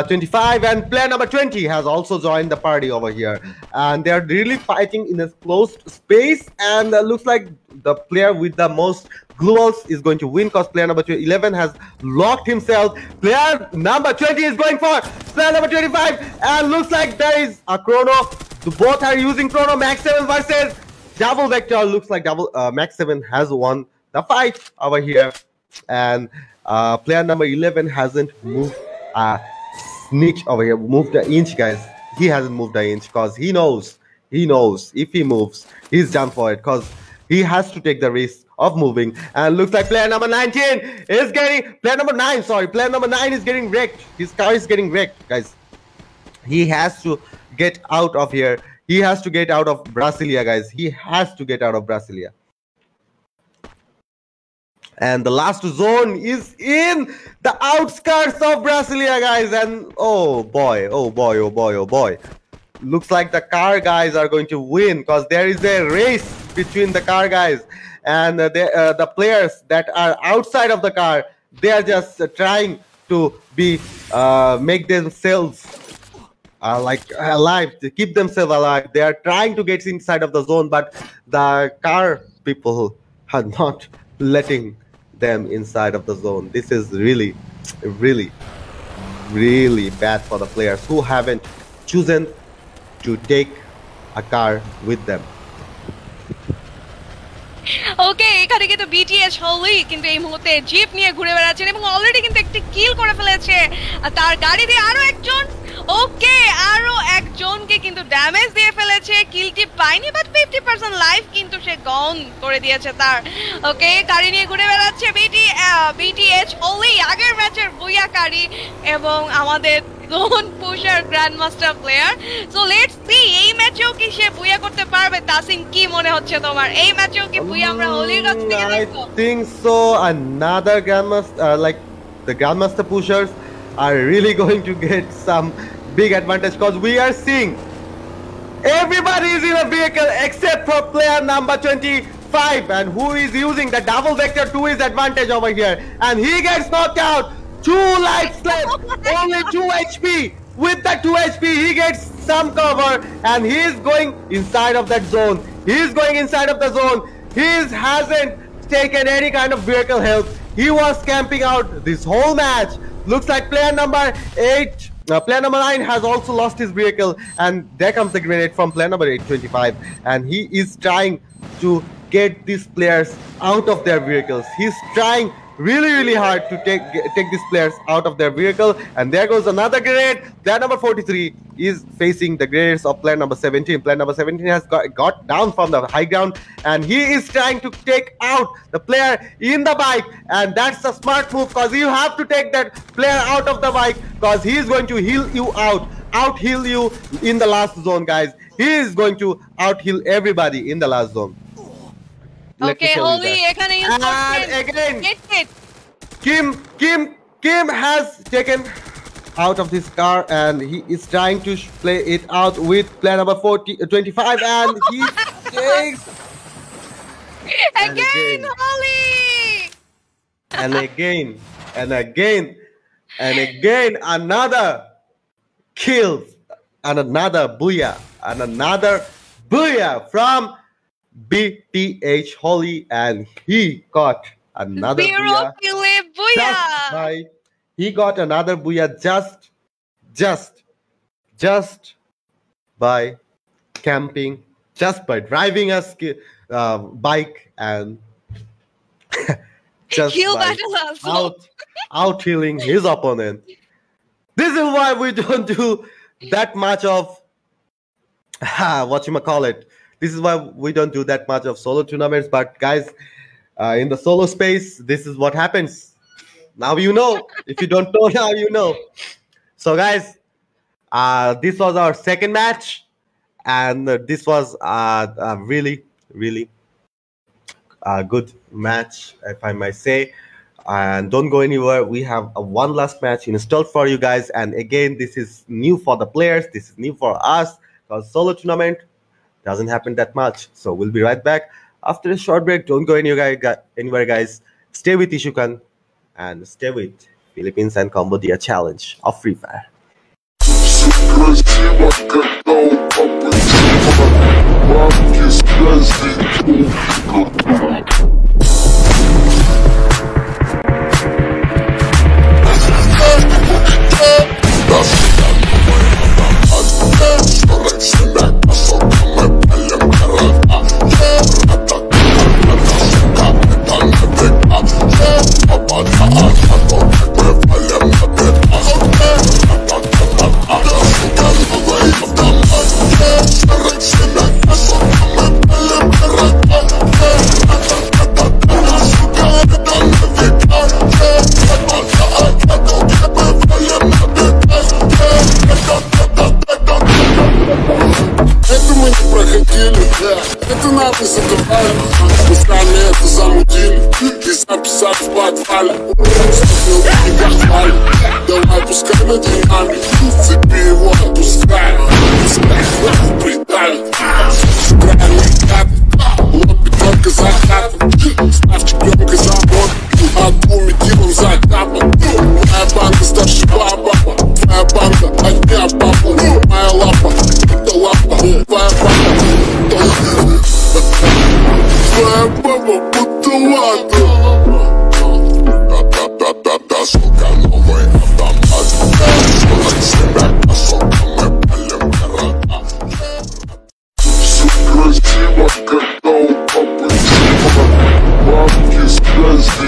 25, and player number 20 has also joined the party over here. And they are really fighting in a closed space. And looks like the player with the most gluals is going to win, because player number 11 has locked himself. Player number 20 is going for player number 25. And looks like there is a chrono. Both are using chrono. Max 7 versus Double Vector. Looks like Max 7 has won the fight over here, and player number 11 hasn't moved a snitch over here, moved an inch, guys. He hasn't moved an inch, because he knows if he moves, he's done for it, because he has to take the risk of moving. And looks like player number 19 is getting, player number 9 is getting wrecked. His car is getting wrecked, guys. He has to get out of here. He has to get out of Brasilia, guys. He has to get out of Brasilia. And the last zone is in the outskirts of Brasilia, guys. And oh boy. Looks like the car guys are going to win, because there is a race between the car guys. And the players that are outside of the car, they are just trying to make themselves like alive, to keep themselves alive. They are trying to get inside of the zone, but the car people are not letting them inside of the zone. This is really bad for the players who haven't chosen to take a car with them. ওকে, এখানে কিন্তু BTS হলি কিন্তু এই মুহূর্তে zip নিয়ে ঘুরে বেড়াচ্ছেন এবং already কিন্তু একটি কিল করে ফেলেছে তার গাড়ি দিয়ে আরো একজন। ওকে, আরো একজনকে কিন্তু ড্যামেজ দিয়ে ফেলেছে, কিলটি পায়নি, বাট 50% লাইফ কিন্তু সে গন করে দিয়েছে তার। ওকে, গাড়ি নিয়ে ঘুরে বেড়াচ্ছে বিটিএস হলি, আগের ম্যাচের বুয়াকারী এবং আমাদের zone পুশার grandmaster player. So let's see এই ম্যাচেও কি সে বুয়া করতে পারবে। তাসিন, কি মনে হচ্ছে তোমার, এই ম্যাচেও কি বুয়া আমরা হলির কাছ থেকে দেখব? I think so. Another grandmaster, like the grandmaster pushers are really going to get some big advantage, because we are seeing everybody is in a vehicle except for player number 25, and who is using the double vector to his advantage over here, and he gets knocked out. 2 lives left, only 2 HP. With the 2 HP, he gets some cover, and he is going inside of that zone. He is going inside of the zone. He hasn't taken any kind of vehicle help. He was camping out this whole match. Looks like player number 8, player number 9 has also lost his vehicle, and there comes the grenade from player number 825, and he is trying to get these players out of their vehicles. He's trying really hard to take these players out of their vehicle, and there goes another grenade. Player number 43 is facing the grenades of player number 17. Player number 17 has got down from the high ground, and he is trying to take out the player in the bike, and that's a smart move, because you have to take that player out of the bike, because he is going to heal you out heal you in the last zone, guys. He is going to out heal everybody in the last zone. Okay, Holly, এখানে and again Kim Kim has taken out of this car and he is trying to play it out with player number 25 and he takes Again, Holly! and again and again and again another kills and another booyah from BTH Holly, and he got another booyah. He got another booyah just by camping, just by driving a bike and just by out healing his opponent. This is why we don't do that much of this is why we don't do that much of solo tournaments. But guys, in the solo space, this is what happens. Now you know. If you don't know, now you know. So guys, this was our second match, and this was a really good match, if I might say. And don't go anywhere. We have one last match installed for you guys. And again, this is new for the players. This is new for us, because solo tournament doesn't happen that much. So we'll be right back after a short break. Don't go anywhere, guys. Stay with Ishukan and stay with Philippines and Cambodia Challenge of Free Fire. Это надо задавали, мы сами это замутили. И записать в подвале, стопил тебя хвали. Давай пускай над деньгами, цепи его отпускай. Пускай придавит, правильный кап. Лобби только закатом, став чемпионкой забот. А двумя дилом закапан. Моя банка старше баба, твоя банка от дня папа. Моя лапа, это лапа, твоя папа. Твоя баба будто лата. Да-да-да-да, сука, новый автомат. Сделай себя, а сука, мы палим города. Все красиво, когда у папы типа бабки связи.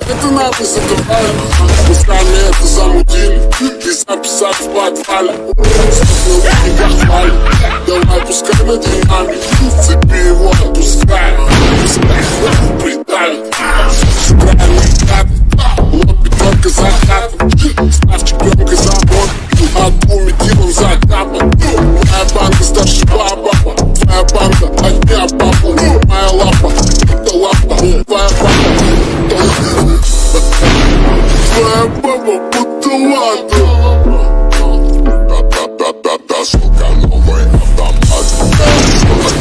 Это надо задавали, мы сами это замутили. И записать в подвале, стопил тебя хвали. Давай пускай над деньгами, цепи его отпускай. Пускай придавит, правильный кап. Лобби только закатом, став чемпионкой забот. А двумя дилом закапан. Моя банка старше баба, твоя банка от дня папа. Моя лапа, это лапа, твоя папа. Твоя баба будто лата. Да-да-да-да, сука, новый автомат. Сделай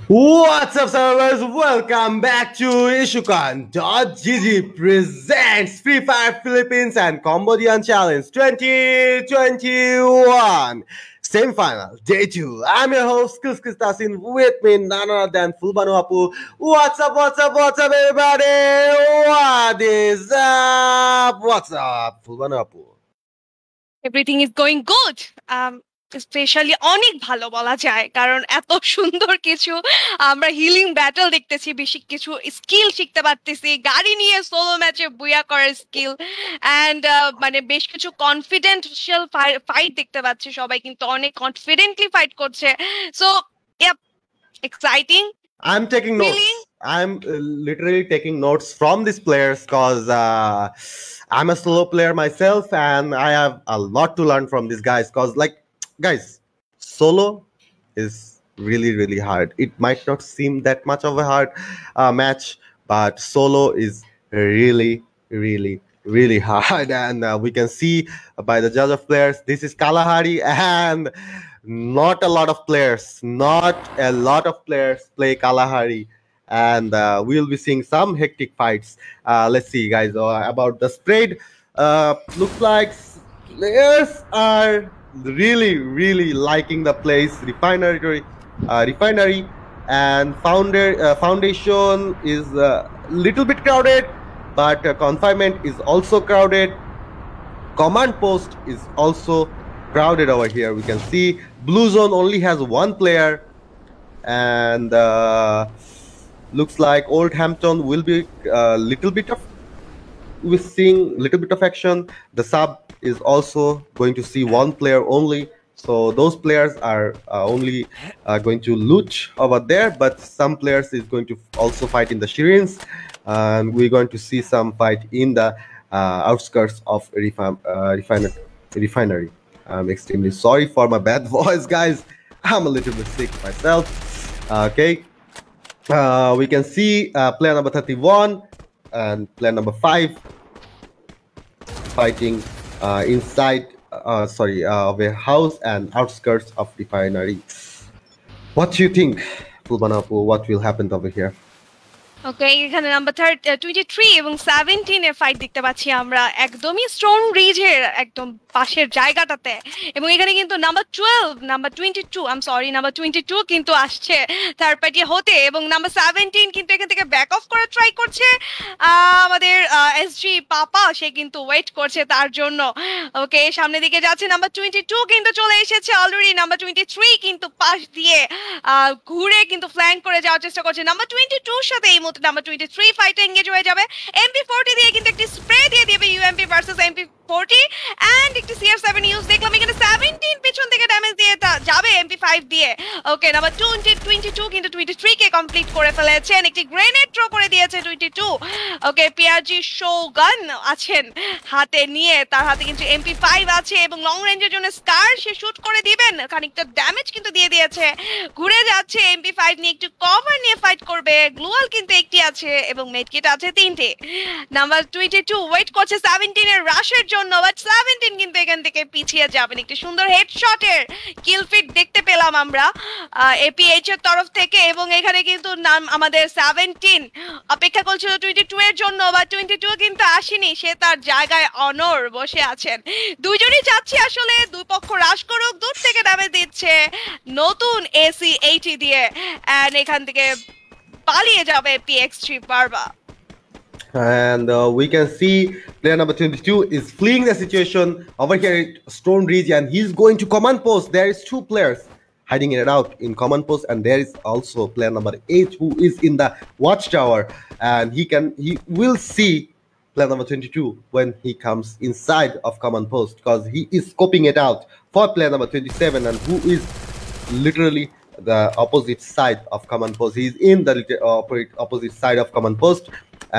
What's up, servers? Welcome back to Ishukan.gg presents Free Fire Philippines and Cambodian Challenge 2021 semi-final day 2. I'm your host Chris Tasin. With me none other than Fulbano Apu. What's up, everybody? What is up? What's up, Fulbano Apu? Everything is going good specially অনেক ভালো বলা যায়, কারণ এত সুন্দর কিছু আমরা healing battle দেখতেছি, বেশি কিছু স্কিল শিখতে পারতেছি, গাড়ি নিয়ে সোলো ম্যাচে বুয়া করার স্কিল অ্যান্ড মানে বেশ কিছু কনফিডেন্সিয়াল ফাইট দেখতে পাচ্ছি। সবাই কিন্তু অনেক কনফিডেন্টলি ফাইট করছে। So yep, exciting. I'm taking notes. I'm literally taking notes from these players because I'm a solo player myself and I have a lot to learn from these guys. Because, like, guys, solo is really, really hard. It might not seem that much of a hard match, but solo is really, really, really hard. And we can see by the judge of players, this is Kalahari, and not a lot of players play Kalahari, and we'll be seeing some hectic fights. Let's see, guys, about the spread. Looks like players are really liking the place. Refinery and foundation is a little bit crowded, but confinement is also crowded. Command post is also crowded over here. We can see blue zone only has one player, and looks like Old Hampton will be we're seeing little bit of action. The sub is also going to see one player only, so those players are only going to loot over there, but some players is going to also fight in the Shirins, and we're going to see some fight in the outskirts of refinery. I'm extremely sorry for my bad voice, guys. I'm a little bit sick myself. Okay. We can see player number 31 and player number 5 fighting inside of a house and outskirts of refinery. What do you think, Fulbanapu? What will happen over here? ওকে, এখানে number 23 এবং 17 এর fight দেখতে পাচ্ছি আমরা একদমই stone রিজের একদম পাশের জায়গাটাতে, এবং এখানে কিন্তু নাম্বার 22 কিন্তু আসছে থার্ড পার্টি হতে, এবং নাম্বার 17 কিন্তু এখান থেকে ব্যাক অফ করার ট্রাই করছে। আমাদের এসজি পাপা সে কিন্তু ওয়েট করছে তার জন্য। ওকে, সামনের দিকে যাচ্ছে নাম্বার 22, কিন্তু চলে এসেছে অলরেডি। নাম্বার 23 কিন্তু পাশ দিয়ে ঘুরে কিন্তু ফ্ল্যাঙ্ক করে যাওয়ার চেষ্টা করছে। নাম্বার 22 এর সাথে এই মুহূর্তে নাম্বার 23 ফাইটে এঙ্গেজ হয়ে যাবে। MP40 দিয়ে কিন্তু একটি স্প্রে দিয়ে দিবে ইউএমপি ভার্সেস MP40 এন্ড একটি CR7 ইউজ দেখলাম এখানে। 17 পিছন থেকে ড্যামেজ দিয়ে যাবে MP5 দিয়ে। ওকে, নাম্বার 22 কিন্তু 23 কে কমপ্লিট করে ফেলেছেন। একটি গ্রেনেড থ্রো করে দিয়েছে 22। ওকে, পিআরজি শোগান আছেন হাতে নিয়ে, তার হাতে কিন্তু MP5 আছে এবং লং রেঞ্জের জন্য স্কার সে শুট করে দিবেন। খানিকটা ড্যামেজ কিন্তু দিয়ে দিয়েছে। ঘুরে যাচ্ছে MP5 নিয়ে, একটু কভার নিয়ে ফাইট করবে। গ্লুয়াল কিন্তু একটি আছে এবং মেডকিট আছে 3টে। নাম্বার 22 ওয়েট করছে 17 এর রাশের জন্য, বাট 17 কিন্তু এখান থেকে পিছিয়ে যাবেন। একটি সুন্দর হেডশটের কিল ফিট দেখতে পেলাম আমরা এপিএইচ এর তরফ থেকে, এবং এখানে কিন্তু নাম আমাদের 17 অপেক্ষা করছিল 22 এর জন্য, বা 22 কিন্তু আসেনি, সে তার জায়গায় অনর বসে আছেন। দুইজনই চাচ্ছি আসলে দুই পক্ষ রাশ করুক। দূর থেকে ড্যামেজ দিচ্ছে নতুন AC80 দিয়ে, এন্ড এখান থেকে পালিয়ে যাবে PX3 বারবা। And we can see player number 22 is fleeing the situation over here at Stone Ridge, and he's going to command post. There is 2 players hiding it out in command post, and there is also player number 8 who is in the watchtower, and he will see player number 22 when he comes inside of command post, because he is scoping it out for player number 27, and who is literally the opposite side of command post. He's in the opposite side of command post,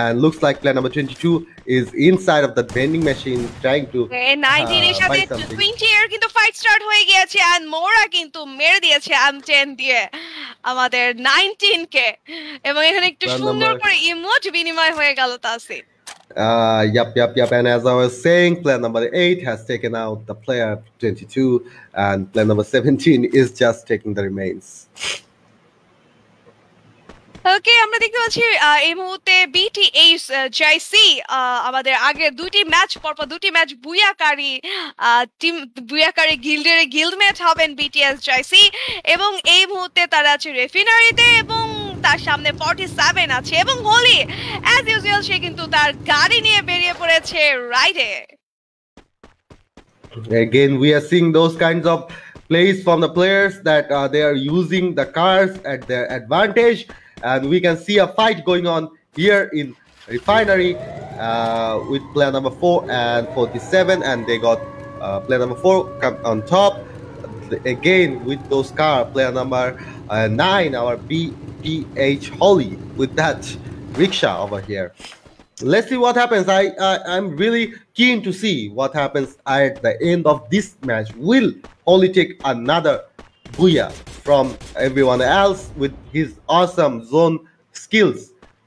and looks like player number 22 is inside of the vending machine trying to 19 এর সাথে 20 এর কিন্তু fight start হয়ে গিয়েছে, and মোরা কিন্তু মেরে দিয়েছে M10 দিয়ে আমাদের 19 কে, এবং এখানে একটু সুন্দর করে ইমোট বিনিময় হয়ে গেল Tasin. Yup. And as I was saying, player number 8 has taken out the player 22, and player number 17 is just taking the remains. ওকে, আমরা দেখতে পাচ্ছি এই মুহূর্তে বিটিএইচ জয়সি আমাদের আগের দুটি ম্যাচ পরপর দুটি ম্যাচ বুয়াকারি টিম বুয়াকারি গিল্ডের গিল্ডমেট হবেন বিটিএস জয়সি, এবং এই মুহূর্তে তারা আছে রেফিনারিতে এবং তার সামনে 47 আছে, এবং হোলি অ্যাজ ইউজুয়াল সে কিন্তু তার গাড়ি নিয়ে বেরিয়ে পড়েছে রাইডে। Again, we are seeing those kinds of plays from the players that they are using the cars at their advantage, and we can see a fight going on here in Refinery with player number 4 and 47, and they got player number 4 come on top. Again with those car, player number 9, our BTH Holly with that rickshaw over here. Let's see what happens. I'm really keen to see what happens at the end of this match. Will Holly take another booyah from everyone else with his awesome zone skills?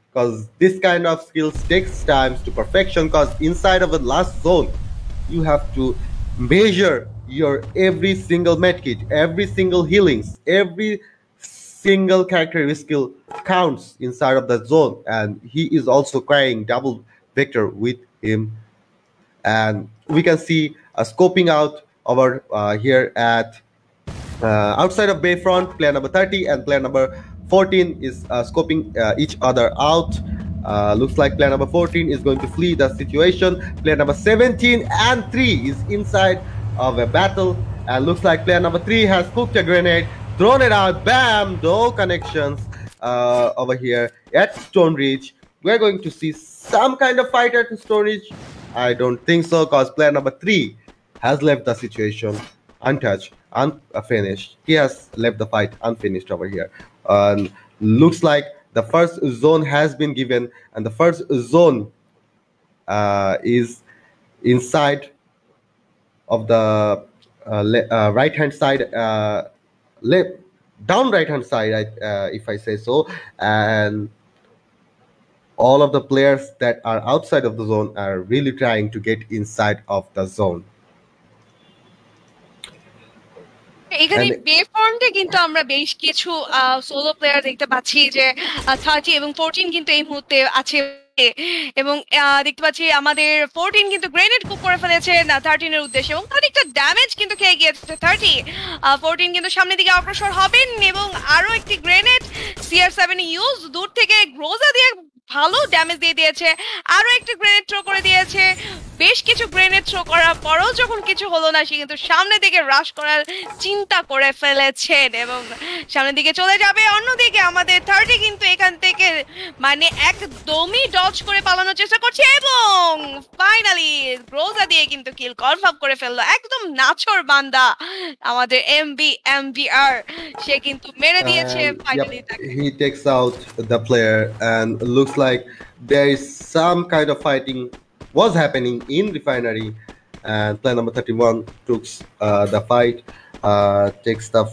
Because this kind of skills takes time to perfection, because inside of the last zone you have to measure your every single medkit, every single healings, every single character skill counts inside of the zone, and he is also carrying double vector with him. And we can see a scoping out over here at outside of Bayfront. Player number 30 and player number 14 is scoping each other out. Looks like player number 14 is going to flee the situation. Player number 17 and 3 is inside of a battle, and looks like player number 3 has cooked a grenade, thrown it out, bam, no connections over here at Stone Ridge. We're going to see some kind of fight at Stone Ridge. I don't think so, because player number 3 has left the situation untouched, unfinished. He has left the fight unfinished over here. Looks like the first zone has been given, and the first zone is inside of the right hand side, down right hand side, if I say so, and all of the players that are outside of the zone are really trying to get inside of the zone. এখানে বেফর্মে কিন্তু আমরা বেশ কিছু solo player দেখতে পাচ্ছি, যে 30 এবং 14 কিন্তু এই মুহূর্তে আছে, এবং দেখতে পাচ্ছি আমাদের 14 কিন্তু গ্রেনেড কুক করে ফেলেছে না 13 এর উদ্দেশ্যে, এবং তার একটা ড্যামেজ কিন্তু খেয়ে গিয়েছে 30। 14 কিন্তু সামনের দিকে অগ্রসর হবেন, এবং আরো একটি গ্রেনেড CR7 ইউজ দূর থেকে গ্রোজা দিয়ে ভালো ড্যামেজ দিয়ে দিয়েছে, আরো একটি গ্রেনেড থ্রো করে দিয়েছে। বেশ কিছু গ্রেনেড থ্রো করার পরও যখন কিছু হলো না, সে কিন্তু সামনের দিকে রাশ করার চিন্তা করে ফেলেছেন এবং সামনের দিকে চলে যাবে। অন্যদিকে আমাদের 30 কিন্তু এখান থেকে মানে একদমই ডজ করে পালানোর চেষ্টা করছে, এবং ফাইনালি গ্রোজা দিয়ে কিন্তু কিল কনফার্ম করে ফেললো। একদম নাছর বান্দা আমাদের MBR, সে কিন্তু মেরে দিয়েছে finally. He takes out the player, and looks like there is some kind of fighting was happening in Refinery, and player number 31 took the fight, takes the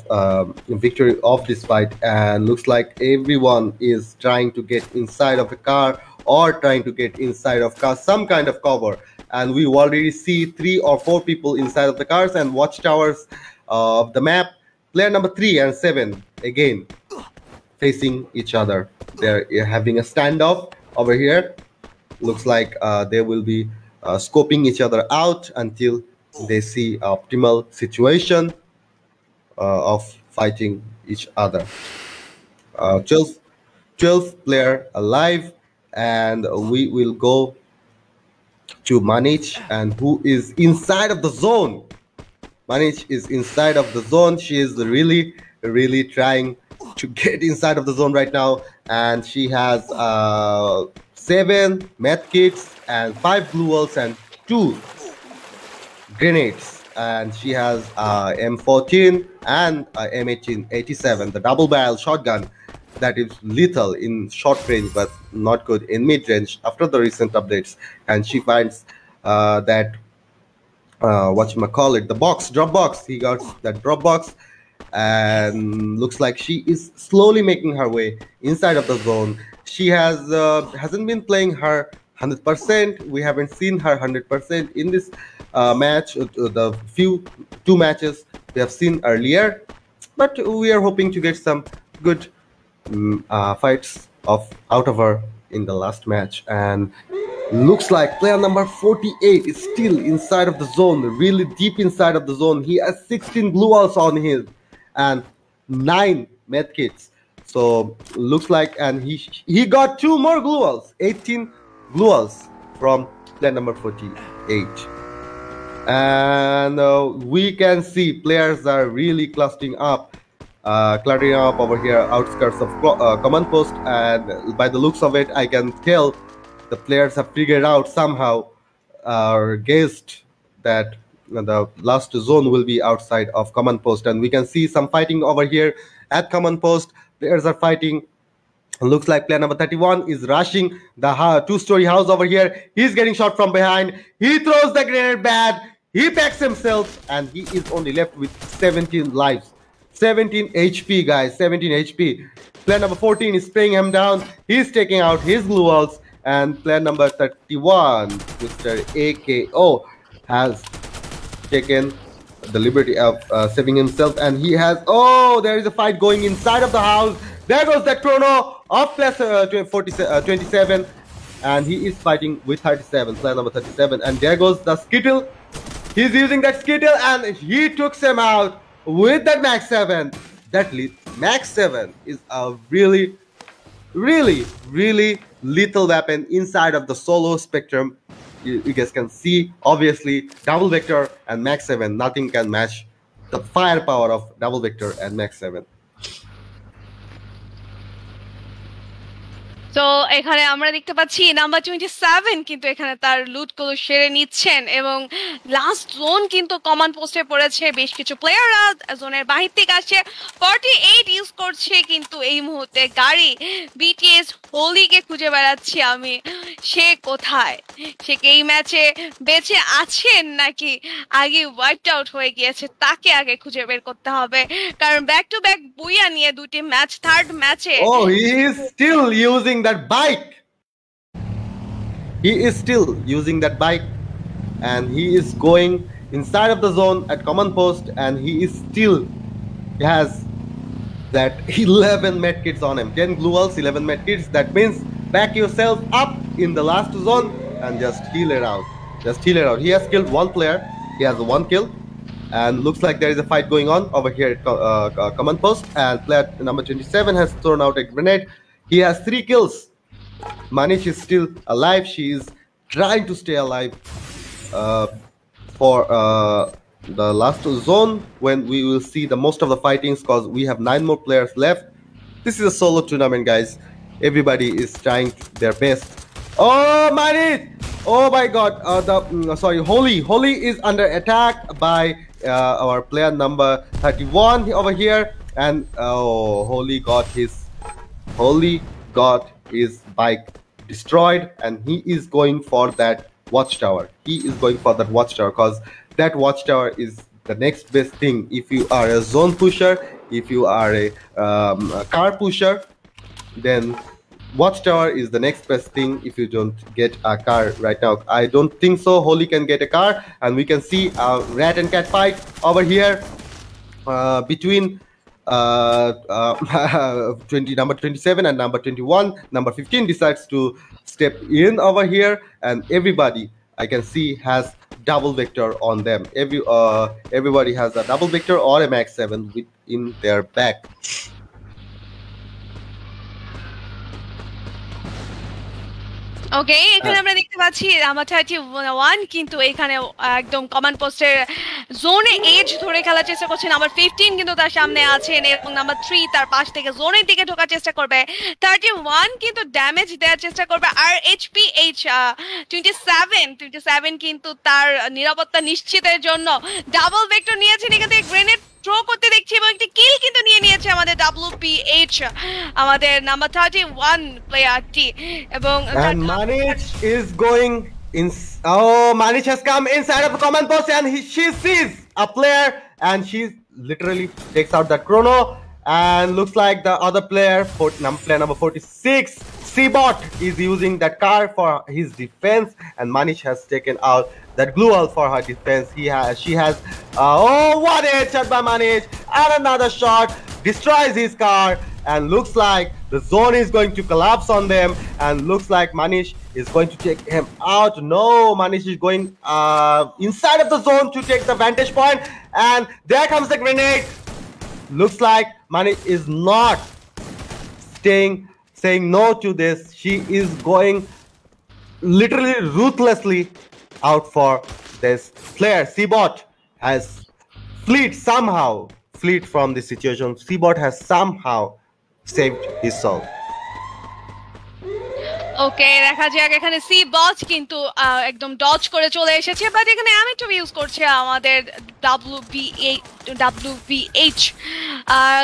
victory of this fight, and looks like everyone is trying to get inside of the car or trying to get inside of car, some kind of cover, and we already see 3 or 4 people inside of the cars and watchtowers of the map. Player number 3 and 7 again facing each other. They're having a standoff over here. Looks like they will be scoping each other out until they see optimal situation of fighting each other. 12 player alive, and we will go to Manich, and who is inside of the zone. Manich is inside of the zone. She is really trying to get inside of the zone right now, and she has 7 meth kits and 5 blue walls and 2 grenades, and she has M14 and M1887, the double barrel shotgun that is lethal in short range but not good in mid range after the recent updates. And she finds that the drop box. He got that drop box, and looks like she is slowly making her way inside of the zone. She hasn't been playing her 100%. We haven't seen her 100% in this match, the two matches we have seen earlier, but we are hoping to get some good fights out of her in the last match, and looks like player number 48 is still inside of the zone, really deep inside of the zone. He has 16 blue walls on him and 9 medkits. So looks like, and he got 2 more glue walls, 18 glue walls from player number 48. And we can see players are really clustering up over here outskirts of command post, and by the looks of it I can tell the players have figured out somehow or guessed that the last zone will be outside of command post, and we can see some fighting over here at command post. Players are fighting. Looks like player number 31 is rushing the 2-story house over here. He's getting shot from behind. He throws the grenade bad. He packs himself, and he is only left with 17 lives. 17 HP, guys. 17 HP. Player number 14 is spraying him down. He's taking out his glue walls. And player number 31, Mr. AKO, has taken the liberty of saving himself. And he has... Oh, there is a fight going inside of the house. There goes the chrono of player 27. And he is fighting with 37, player number 37. And there goes the Skittle. He's using that Skittle, and he took him out with that Max 7. That Max 7 is a really lethal weapon inside of the solo spectrum. You guys can see, obviously, Double Vector and Max 7, nothing can match the firepower of Double Vector and Max 7. তো এখানে আমরা দেখতে পাচ্ছি number 27 কিন্তু এখানে তার লুটগুলো সেরে নিচ্ছেন, এবং লাস্ট জোন কিন্তু কমান্ড পোস্টে পড়েছে। বেশ কিছু প্লেয়াররা জোনের বাহির থেকে আসছে, 48 ইউজ করছে, কিন্তু এই মুহূর্তে গাড়ি বিটিএস হোলিকে খুঁজে বেড়াচ্ছি আমি। সে কোথায়? সে কি এই ম্যাচে বেঁচে আছেন নাকি আগে ওয়াইপড আউট হয়ে গিয়েছে? তাকে আগে খুঁজে বের করতে হবে, কারণ ব্যাক টু ব্যাক বুইয়া নিয়ে দুটি ম্যাচ, থার্ড ম্যাচে he is still using that bike. He is still using that bike, and he is going inside of the zone at command post, and he has that 11 medkits on him. 10 glue walls, 11 medkits. That means back yourself up in the last zone and just heal it out. Just heal it out. He has killed 1 player. He has 1 kill, and looks like there is a fight going on over here at command post, and player number 27 has thrown out a grenade. He has 3 kills. Manish is still alive. She is trying to stay alive for the last zone, when we will see the most of the fightings, because we have 9 more players left. This is a solo tournament, guys. Everybody is trying their best. Oh, Manish! Oh my God! Holy is under attack by our player number 31 over here, and Holy got his bike destroyed, and he is going for that watchtower. He is going for that watchtower, because that watchtower is the next best thing. If you are a zone pusher, if you are a car pusher, then watchtower is the next best thing. If you don't get a car right now, I don't think so Holy can get a car. And we can see a rat and cat fight over here between number 27 and number 21. Number 15 decides to step in over here, and everybody I can see has double vector on them. Everybody has a double vector or a Max 7 in their back. ওকে, এখানে আমরা দেখতে পাচ্ছি number 31 কিন্তু এখানে একদম command পোস্টের জোনে age ধরে খেলার চেষ্টা করছে। নাম্বার 15 কিন্তু তার সামনে আছেন, এবং নাম্বার 3 তার পাশ থেকে জোনের দিকে ঢোকার চেষ্টা করবে। 31 কিন্তু ড্যামেজ দেওয়ার চেষ্টা করবে, আর এইচপিএইচ 27 কিন্তু তার নিরাপত্তা নিশ্চিতের জন্য ডাবল ভেক্টর নিয়েছেন। এখান থেকে গ্রেনেড থ্রো করতে দেখছি, এবং একটি কিল কিন্তু নিয়ে নিয়েছে আমাদের WPH, আমাদের নাম্বার 31 প্লেয়ারটি। এবং Manish is going in. Oh, Manish has come inside of the command post, and she sees a player, and she literally takes out that chrono. And looks like the other player, player number 46, C-Bot, is using that car for his defense, and Manish has taken out that glue wall for her defense. She has oh, what a headshot by Manish, and another shot destroys his car, and looks like the zone is going to collapse on them, and looks like Manish is going to take him out. No, Manish is going inside of the zone to take the vantage point, and there comes the grenade. Looks like Manish is not saying no to this. She is going literally ruthlessly out for this player. Seabot has somehow fled from this situation. Seabot has somehow saved his soul. ওকে, দেখা যাক এখানে C বট কিন্তু একদম dodge করে চলে এসেছে, but এখানে অ্যামেটো use করছে আমাদের WBH।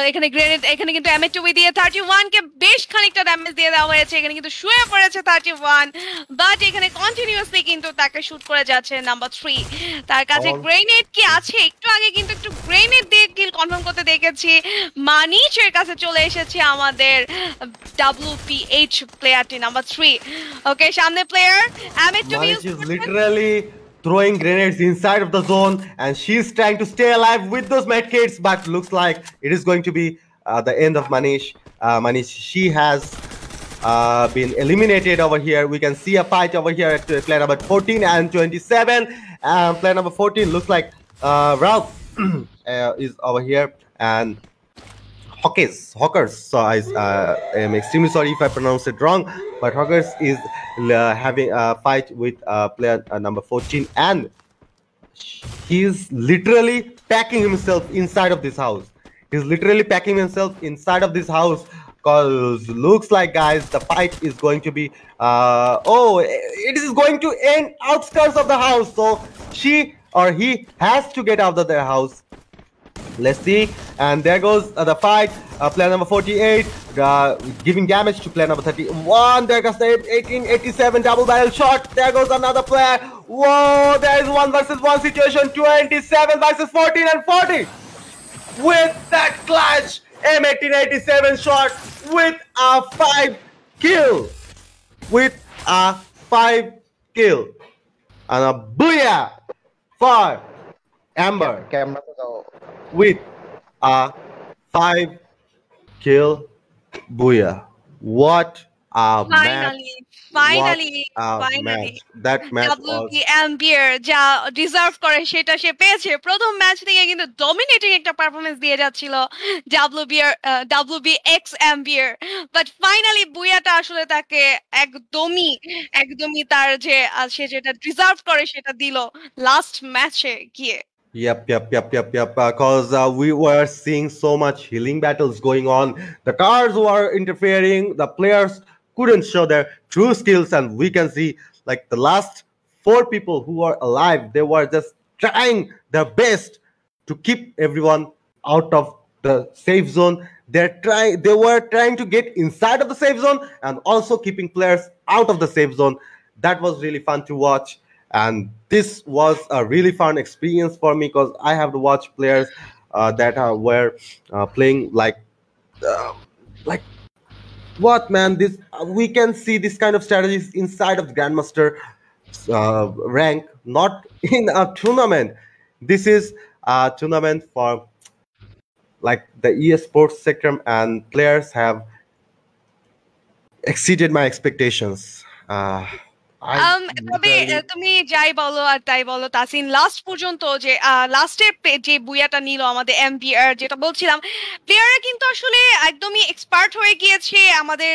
এখানে গ্রেনেড, এখানে কিন্তু অ্যামেটো দিয়ে 31 কে বেশ খানিকটা ড্যামেজ দিয়ে দেওয়া হয়েছে। এখানে কিন্তু শুয়ে পড়েছে 31, বাট এখানে কন্টিনিউয়াসলি কিন্তু তাকে শুট করে যাচ্ছে নাম্বার 3। তার কাছে গ্রেনেড কি আছে? একটু আগে কিন্তু একটু গ্রেনেড দিয়ে কিল কনফার্ম করতে দেখেছি। মানিচের কাছে চলে এসেছে আমাদের WBH প্লেয়ারটি নাম্বার 3। Okay, সামনে player অ্যামেটো is literally throwing grenades inside of the zone, and she's trying to stay alive with those medkits, but looks like it is going to be the end of Manish. Manish, she has been eliminated over here. We can see a fight over here at player number 14 and 27. Player number 14 looks like Ralph is over here, and Hawkers. So I am extremely sorry if I pronounced it wrong, but Hawkers is having a fight with player number 14, and he's literally packing himself inside of this house. He's literally packing himself inside of this house, because looks like, guys, the fight is going to be it is going to end outskirts of the house. So she or he has to get out of their house. Let's see, and there goes the fight. Player number 48 giving damage to player number 31. There goes the 1887 double barrel shot. There goes another player. Whoa, there is 1 versus 1 situation. 27 versus 14 and 40. With that clutch M1887 shot with a 5 kill. With a 5 kill. And a booyah for Amber. With a 5 kill booyah. What a finally match. That match WBMBR যা deserve করে সেটা সে পেয়েছে। প্রথম match থেকে কিন্তু dominating একটা performance দিয়ে যাচ্ছিল WBXMBR, বাট ফাইনালি বুয়াটা আসলে তাকে একদমই তার যে সে যেটা ডিজার্ভ করে সেটা দিল লাস্ট ম্যাচে গিয়ে। Yep. Because we were seeing so much healing battles going on. The cars were interfering. The players couldn't show their true skills, and we can see like the last 4 people who were alive, they were just trying their best to keep everyone out of the safe zone. They were trying to get inside of the safe zone and also keeping players out of the safe zone. That was really fun to watch. And this was a really fun experience for me, because I have to watch players that were playing like what, man? This we can see this kind of strategies inside of the Grandmaster rank, not in a tournament. This is a tournament for like the eSports sector, and players have exceeded my expectations. তবে তুমি যাই বলো আর তাই বলো Tasin, last পর্যন্ত যে লাস্টে যে বুয়াটা নিল আমাদের এমবিআর, যেটা বলছিলাম, প্লেয়াররা কিন্তু আসলে একদমই এক্সপার্ট হয়ে গিয়েছে আমাদের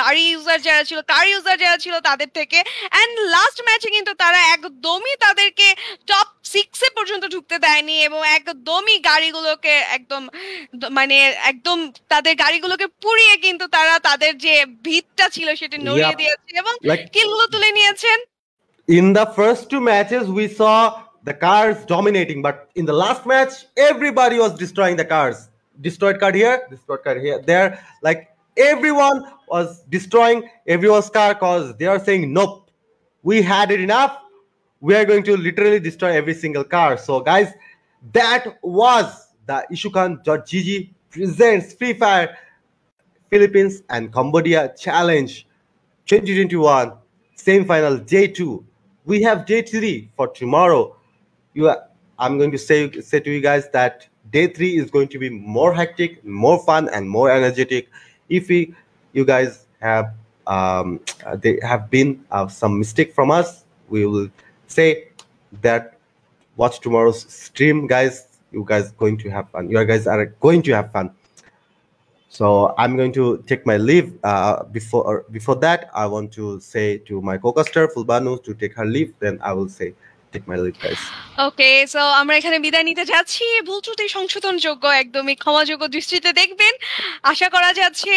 গাড়ি ইউজার যারা ছিল, কার ইউজার যারা ছিল তাদের থেকে। অ্যান্ড লাস্ট ম্যাচে কিন্তু তারা একদমই তাদেরকে টপ 6 পর্যন্ত ঢুকতে দেয়নি, এবং একদমই গাড়িগুলোকে একদম তাদের গাড়িগুলোকে পুড়িয়ে কিন্তু তারা তাদের যে ভিতটা ছিল সেটা নড়িয়ে দিয়েছে এবং কিলগুলো তুলে নিয়েছেন। In the first 2 matches, we saw the cars dominating, but in the last match, everybody was destroying the cars. Destroyed car here, destroyed car here, there. Like everyone was destroying everyone's car, because they are saying, nope, we had it enough. We are going to literally destroy every single car. So, guys, that was the Ishukan.gg presents Free Fire Philippines and Cambodia Challenge 2021 semi-final J2. We have J3 for tomorrow. I'm going to say to you guys that day 3 is going to be more hectic, more fun, and more energetic. If you guys have they have been some mistake from us, we will say that watch tomorrow's stream, guys. You guys going to have fun. You guys are going to have fun. So I'm going to take my leave. Before that, I want to say to my co-caster Fulbanu to take her leave. Then I will say take my leave, guys. Okay, so আমরা এখানে বিদায় নিতে যাচ্ছি। ভুল ত্রুটি সংশোধনযোগ্য, একদমই ক্ষমাযোগ্য দৃষ্টিতে দেখবেন। আশা করা যাচ্ছে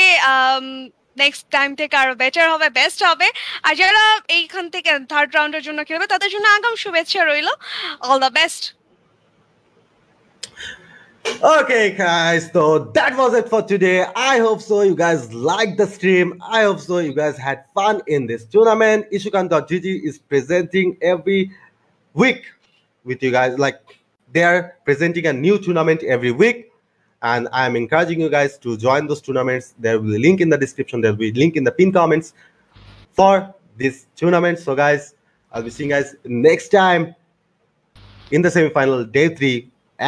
নেক্সট টাইম থেকে আরো বেটার হবে, বেস্ট হবে। আর যারা এইখান থেকে থার্ড রাউন্ডের জন্য খেলবে তাদের জন্য আগাম শুভেচ্ছা রইল। All the best. Okay, guys, so that was it for today. I hope so you guys liked the stream. I hope so you guys had fun in this tournament. Ishukan.gg is presenting every week with you guys. Like, they're presenting a new tournament every week, and I'm encouraging you guys to join those tournaments. There will be a link in the description. There will be a link in the pinned comments for this tournament. So guys, I'll be seeing you guys next time in the semi-final, day 3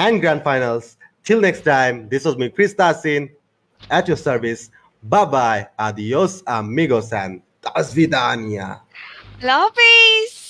and grand finals. Till next time, this was me, Chris Tasin, at your service. Bye-bye, adios amigos, and das vidania. Love peace.